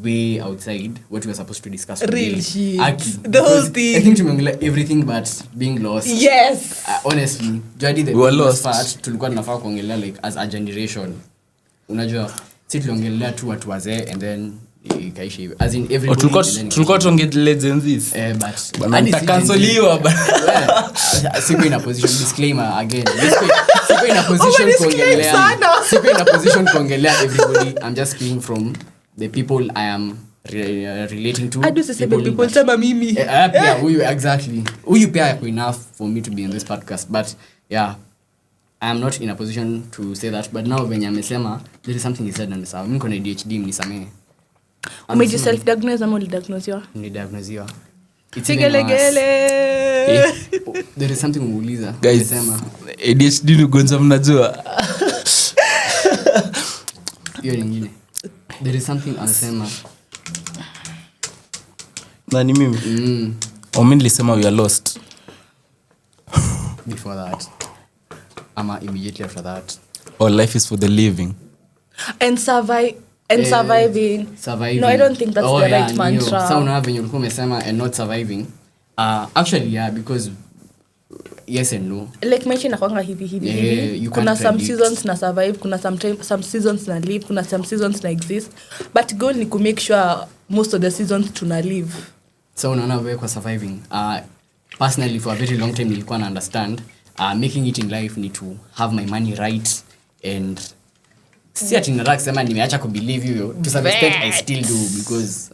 way outside what we were supposed to discuss Real today. shit. Aki, The whole because thing. I think tumeongelea everything but being lost. Yes. Honestly, jadi the We were biggest lost. part tulikuwa tunafaa kuongelea like as a generation. Unajua si tuliongelea tu watu wazee and then ikaisha hivyo. As in everybody. Tulikuwa tuongelee Gen Zs. But Bana nitakansoliwa bana. Siko in a position, disclaimer again. Siko in a position Over-disclaim sana. Siko in a position kuongelea everybody. I'm just speaking from the people I am relating to. Hadi usiseme people sema mimi. Yeah, huyu pia yako enough for me to be in this podcast, but yeah, I am not in a position to say that. But now venye amesema there is something he said on the sound. Mimi niko na ADHD, mnisamee. Umeji self diagnose ama ulidiagnosiwa? Nilidiagnosiwa. Sigelegele. There is something umuuliza. Guys, Amesema ADHD ni ugonjwa mnajua. hiyo nyingine. There is something anasema. Nani mimi? Mimi nilisema we are lost. Before that. Ama immediately after that. Or life is for the living. And surviving. Surviving. No, I don't think that's the right mantra. Sasa unaona venye ulikuwa umesema and not surviving. Actually yeah, because yes and no. Like maisha inakuanga hivi. Kuna some seasons na survive, kuna some seasons na live, kuna some seasons na exist. But goal ni to make sure most of the seasons tuna live. So unaona wewe kwa surviving. Personally for a very long time nilikuwa na understand making it in life need to have my money right and si ati nataka kusema nimeacha kubelieve you to some extent I still do because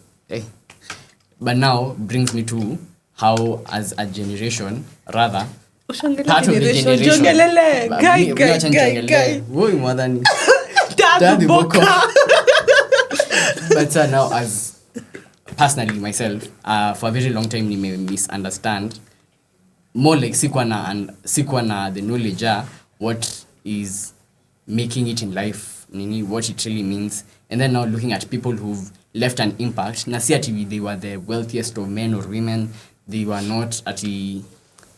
but now brings me to how as a generation rather part of the generation guy woi mwadhani Dad boka. but now as personally myself for a very long time nime misunderstand more like sikuwa na the knowledge what is making it in life nini what it really means and then now looking at people who've left an impact na si ati they were the wealthiest of men or women, they were not ati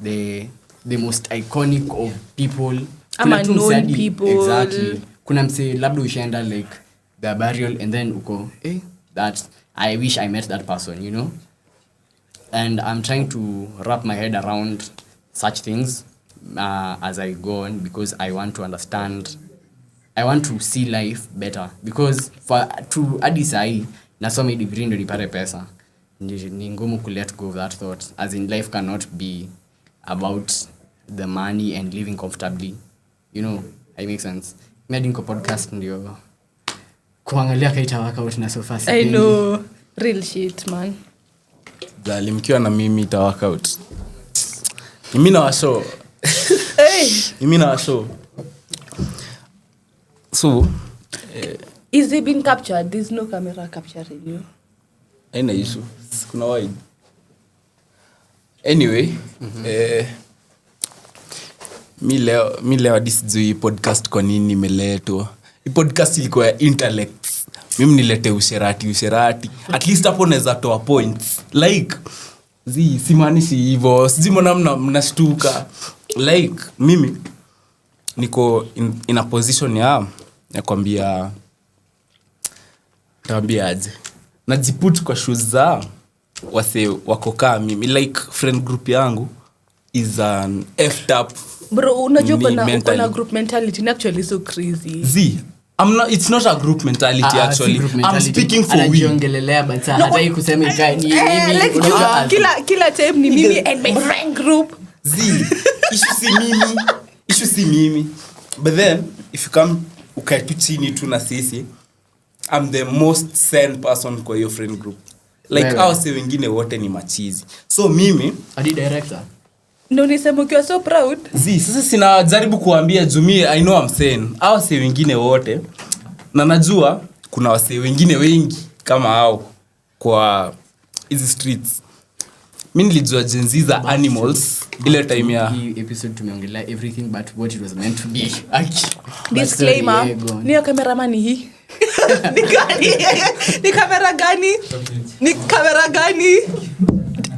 the most iconic of people. Ama known people. Exactly. Kuna mse labda ushaenda like the burial and then uko that I wish I met that person, you know. And I'm trying to wrap my head around such things as I go on because I want to understand, I want to see life better because to hadi sahi nasoma degree ndo nipate pesa ni ngumu ku let go of that thought as in life cannot be about the money and living comfortably, you know. I make sense. Medinko podcast ndio kuangalia kaita workout na sofa sipendi. I know real shit man. Dali mkiwa na mimi ita workout. Mimi na washo. Mimi na washo. So, is it being captured? There's no camera capturing you. Haina issue. Kuna wide. Anyway, mi leo disijui podcast kwa nini nimeletwa. Hii podcast ilikuwa ya intellects. Mimi nilete usherati. At least hapo naweza toa points. Like simaanishi hivyo. Sijui mbona mnashtuka. Like mimi niko in a position ya kwambia aje. Najiput kwa shoes za wase wako kama mimi, like friend group yangu is an effed up bro. Unajua kuna group mentality actually so crazy. It's not a group mentality actually. I'm speaking for we. Anajiongelelea but hataki kusema ikani mimi. Kila time ni mimi and my friend group. Issue si mimi. But then if you come ukae tu chini tu na sisi, I'm the most sane person kwa your friend group. Like hao si wengine wote ni machizi. So mimi adi director. Ndio nisema ukiwa so proud. Sasa sina jaribu kuambia Jumi I know I'm sane. Hao si wengine wote. Na najua kuna wase wengine wengi kama hao kwa hizi streets. Mimi nilijua Gen Z za animals ile time ya hii episode tumeongelea everything but what it was meant to be. Disclaimer. Ni cameraman hii. Ni kamera gani? Ni kamera gani?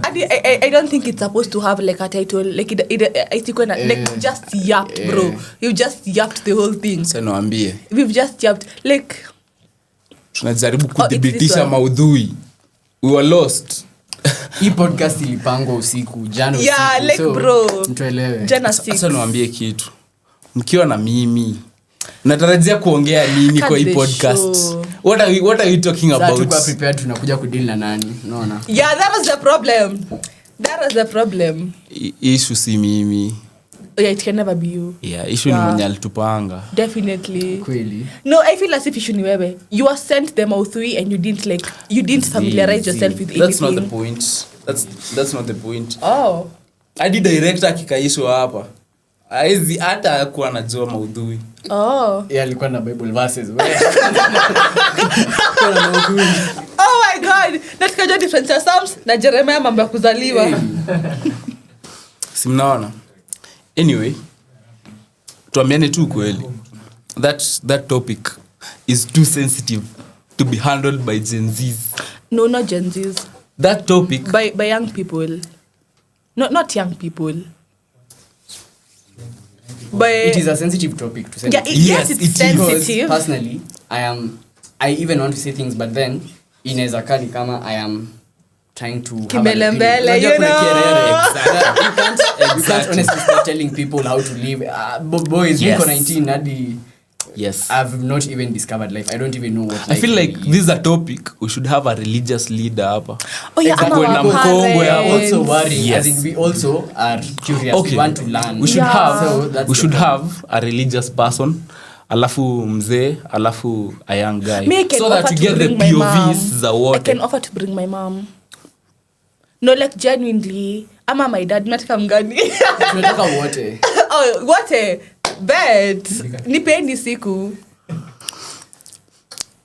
I don't think it's supposed to have like a title. Like like just yapped, bro. You just yapped the whole thing. Sasa niwaambie. We've just yapped. Like tunajaribu kudhibitisha maudhui. We were lost. Hii podcast ilipangwa usiku jana usiku. Yeah, like so, bro. Mtuelewe. Jana 6. Sasa niwaambie kitu. Mkiwa na mimi natarajia kuongea nini kwa hii podcast? What are you talking about? Tuko prepared tunakuja kudeal na nani? Unaona? Yeah, that was the problem. Issue si mimi. Oh yeah, it can never be you. Yeah, issue ni mwenye alitupanga. Definitely. Kweli. No, I feel as if issue ni wewe. You were sent the maudhui and you didn't familiarize yourself with anything. That's not the point. That's not the point. Oh. Hadi director akikaishwa hapa. Haizi hata kuwa anajua maudhui. Oh. Yeah, alikuwa na Bible verses. Oh my god. Natukajua difference ya Psalms na Jeremiah mambo ya kuzaliwa. Si mnaona? Anyway, tuambiane tu kweli. That topic is too sensitive to be handled by Gen Zs. No, not Gen Zs. That topic By young people. No, not young people. It is a sensitive topic to say. Yeah, yes, it's sensitive. Personally, I even want to say things, but then inaweza kali kama I am trying to Kimbele mbele, you know. You can't honestly start telling people how to live. Boys, Yes. who 19 hadi yes. I've not even discovered life. I don't even know what life I feel like really this is a topic we should have a religious leader hapa. Oh yeah, Exactly. ama Na mkongwe we are parents. also worrying, Yes. as in we also are curious. Okay. We want to learn. We should Yeah. have So that's we the should point. have a religious person, alafu mzee, alafu a young guy. Me, I can So that offer you to get the bring my POVs mom. za I wote. can offer to bring my mom. No, like genuinely. Ama my dad, nataka mgani. Tunataka wote. Oh, what bed. Nipendi siku.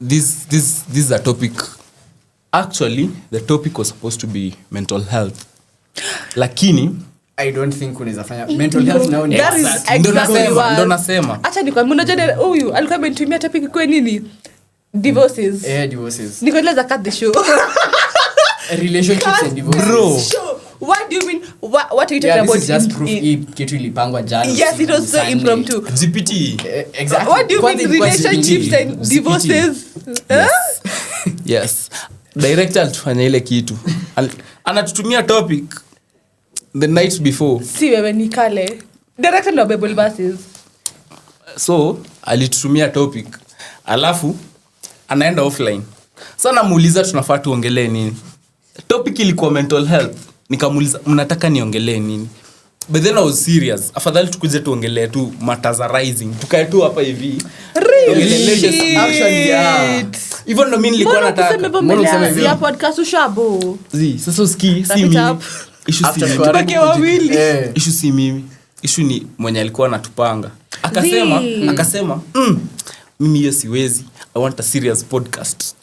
This is a topic. Actually, the topic was supposed to be mental health. Lakini I don't think unaweza fanya mental health now. That is ndo exactly what. ndo nasema. Acha nikwambie, unajua huyu alikuwa amenitumia topic kwa nini? Divorces. Divorces. Nikoleza cut the show. Relationships and divorces. Bro. Show. What do you mean? What are you talking Yeah, about? this is just proof hii kitu ilipangwa jana. Yes, it was so Sunday. impromptu. GPT. Exactly. What do you mean Kwanza ilikuwa relationships CBT. and divorces? Huh? Yes. Director alitufanya ile kitu. Anatutumia topic the night before. Si wewe ni kale. Director no Bible verses. So alitutumia topic. Alafu anaenda offline. Sasa namuuliza tunafaa tuongelee nini? Topic ilikuwa mental health. Nikamuuliza mnataka niongelee nini? But then I was serious. Afadhali tukuje tuongelee tu matters arising. Tukae tu hapa hivi. Really? Actually, yeah. Hivyo ndo mimi nilikuwa nataka. Mbona useme hivyo? Ya podcast ushabo. Sasa usikii si Wrap it mimi. up. Issue si After mimi. Tupake wawili. Issue si mimi. Issue ni mwenye alikuwa anatupanga. Akasema, mimi hiyo siwezi. I want a serious podcast.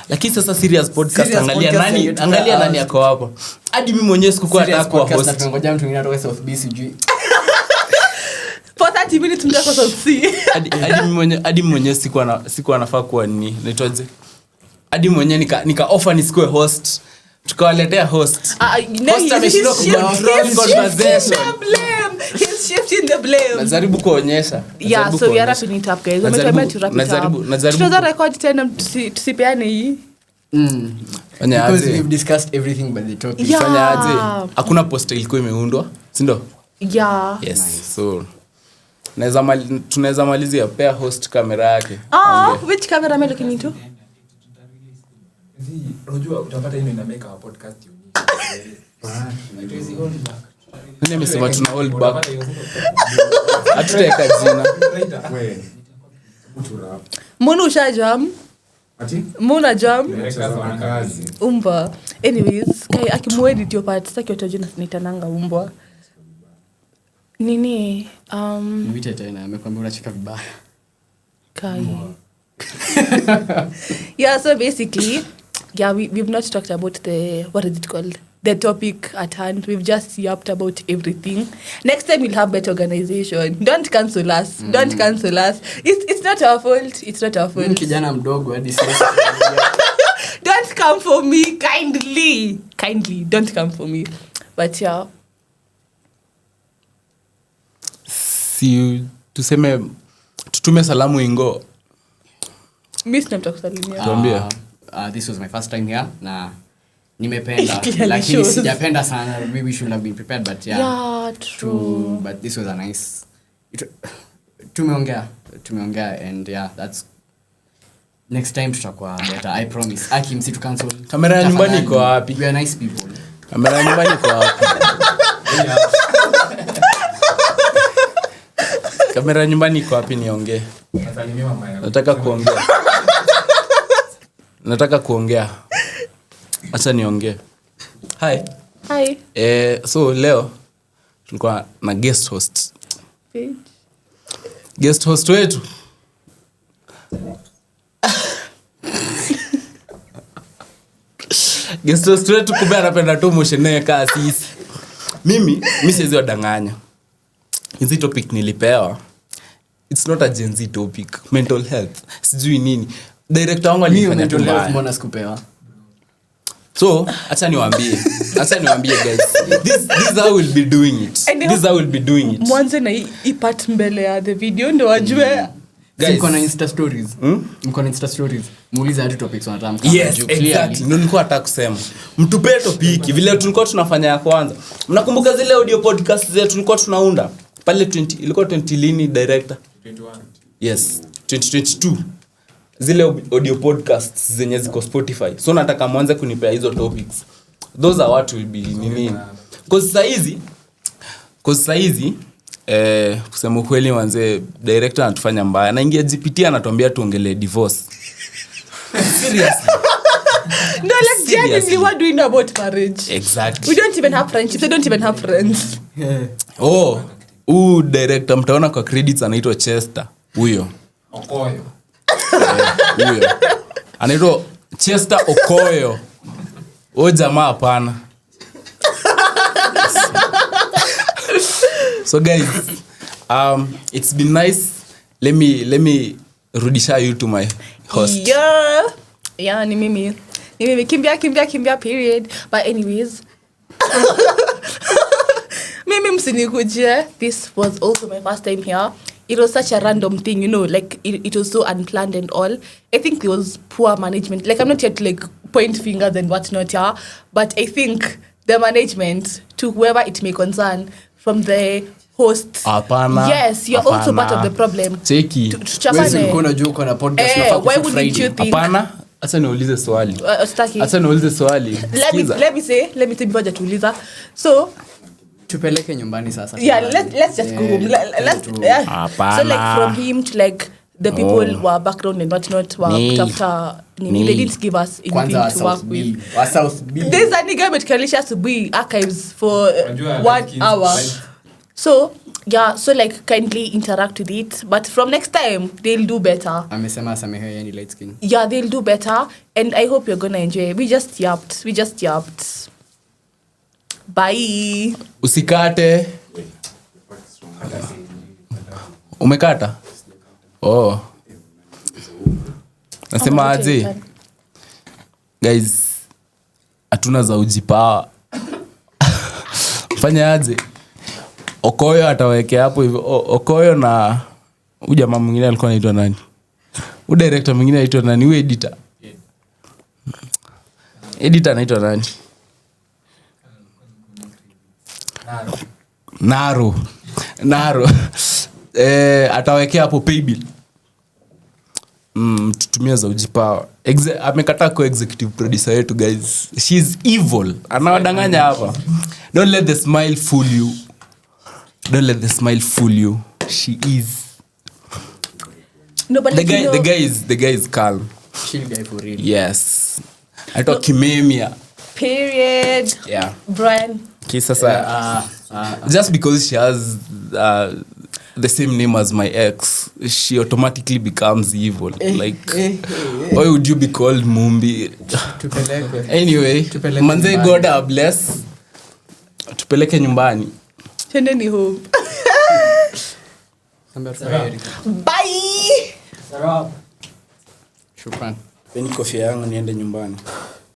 Lakini sasa serious podcast Serious angalia podcast nani yetu angalia nani yako hapo. Hadi mimi mwenyewe sikuwa nataka kuwa Serious podcast na host. tunangoja mtu mwingine atoke South B sijui. For 30 minutes mtako so see. Hadi mimi mwenyewe sikuwa nafaa kuwa nini. Naitwaje? Hadi mwenyewe nika offer nisikuwe host. Tukawaletea host. Host ameshindwa kucontrol conversation. He's shifting the blame. Najaribu kuonyesha. Yeah, so we are wrapping it up, guys. Wametuambia to wrap it up. Tunaweza record tena tusipeane hii. Because we've discussed everything but the topic. Yeah. Fanya aje? Hakuna poster ilikuwa imeundwa, si ndio? Yeah. Yes. Nice. So tunaweza malizia pair host kamera yake. Which camera am I looking into? Unajua utapata ina make our podcast unique. Nani amesema tuna hold back? Hatutaweka jina. Wewe. Uturap. Mbona ushajam? Ati? Mbona jam? Kazi. Umba. Anyways, kai akimwedit your part, sasa kioto jina nitananga umbwa. Nini? Mwite tena amekwambia unacheka vibaya. Kai. Yeah, so basically, we've not talked about what is it called? The topic at hand. We've just yapped about everything. Next time we'll have better organization. Don't cancel us. Don't cancel us. It's not our fault. It's not our fault. Kijana mdogo hadi sasa. Don't come for me, kindly don't come for me, but yeah. Si tuseme tutume salamu Ingo. Mimi sina mtu kusalimia. Tuambie. This was my first time here na nimependa Clearly lakini shows. sijapenda sana. We should have been prepared, but Yeah, true. But this was a nice tumeongea and yeah, that's next time tutakuwa better, I promise. Aki msitu cancel. Kamera ya nyumbani iko wapi? We are nice people. Kamera ya nyumbani iko wapi? Kamera ya nyumbani iko wapi niongee? Nasalimia mama yangu. Nataka kuongea. Acha niongee. Hi. So leo tulikuwa na guest host. Guest host wetu. Guest host wetu kumbe anapenda tu moshene kaa sisi. Mimi siwezi wadanganya. Hizi topic nilipewa. It's not a Gen Z topic. Mental health. Sijui nini. Director wangu alifanya tu mbaya. Mbona sikupewa? So, acha niwaambie guys. This how we'll be doing it. Mwanze na hii part mbele ya the video ndio wajue. Guys, mko na Insta stories. Muulize hatu topics wanatamka. yes, exactly. Ndio nilikuwa nataka kusema. Mtupe topic vile tulikuwa tunafanya ya kwanza. Mnakumbuka zile audio podcast zetu tulikuwa tunaunda? Pale 20 ilikuwa 20 lini director? 21. Yes, 2022. Zile audio podcasts zenye ziko Spotify. So nataka mwanze kunipea hizo topics. Those are what will be nini. Cause saizi kusema kweli manze director anatufanya mbaya. Anaingia GPT anatuambia tuongelee divorce. Seriously. No, like genuinely what do you know about marriage? Exactly. We don't even have friendships. They don't even have friends. Director mtaona kwa credits anaitwa Chester. Huyo. Okoyo. Huyo. Anaitwa Chester Okoyo. Jamaa hapana. So guys, it's been nice. Let me rudisha you to my host. Yeah, ni mimi kimbia period. But anyways, mimi msinikujie. This was also my first time here. It was such a random thing, you know, like it was so unplanned and all. I think it was poor management. Like I'm not here to like point fingers and whatnot, yeah, but I think the management, to whoever it may concern, from the host. Apana. Yes, you're also part of the problem. Cheki. Why wouldn't you think? Apana. Acha niulize swali. Let me say before jatuuliza. So tupeleke nyumbani sasa. Yeah, let's just go home. So like from him to like the people who are background and whatnot were after they didn't give us anything to work with. There's a nigga metkalisha asubuhi archives for 1 hour. So like kindly interact with it, but from next time they'll do better. Amesema asamehe yani light skin. Yeah, they'll do better and I hope you're gonna enjoy. We just yapped. Bye. Usikate. Umekata? Nasema aje? Guys, hatuna za ujipawa. Fanya aje? Okoyo atawekea hapo hivyo. Okoyo na huyu jamaa mwingine alikuwa anaitwa nani? Huyu director mwingine anaitwa nani? Huyu editor. Editor anaitwa nani? Naro. Atawekea hapo pay bill. Tutumia za ujipawa. Amekataa kwa executive producer yetu, guys. She's evil. Anawadanganya hapa. Don't let the smile fool you. She is. No, but the guy is calm. Chill guy for real. Yes. I talk Kimemia. Period. Yeah. Brian. Sasa just because she has the same name as my ex, she automatically becomes evil. Like, why would you be called Mumbi? Anyway, manze, God bless. Tupeleke nyumbani. Twendeni home. Bye. Shukran. Peni kofia yangu niende nyumbani.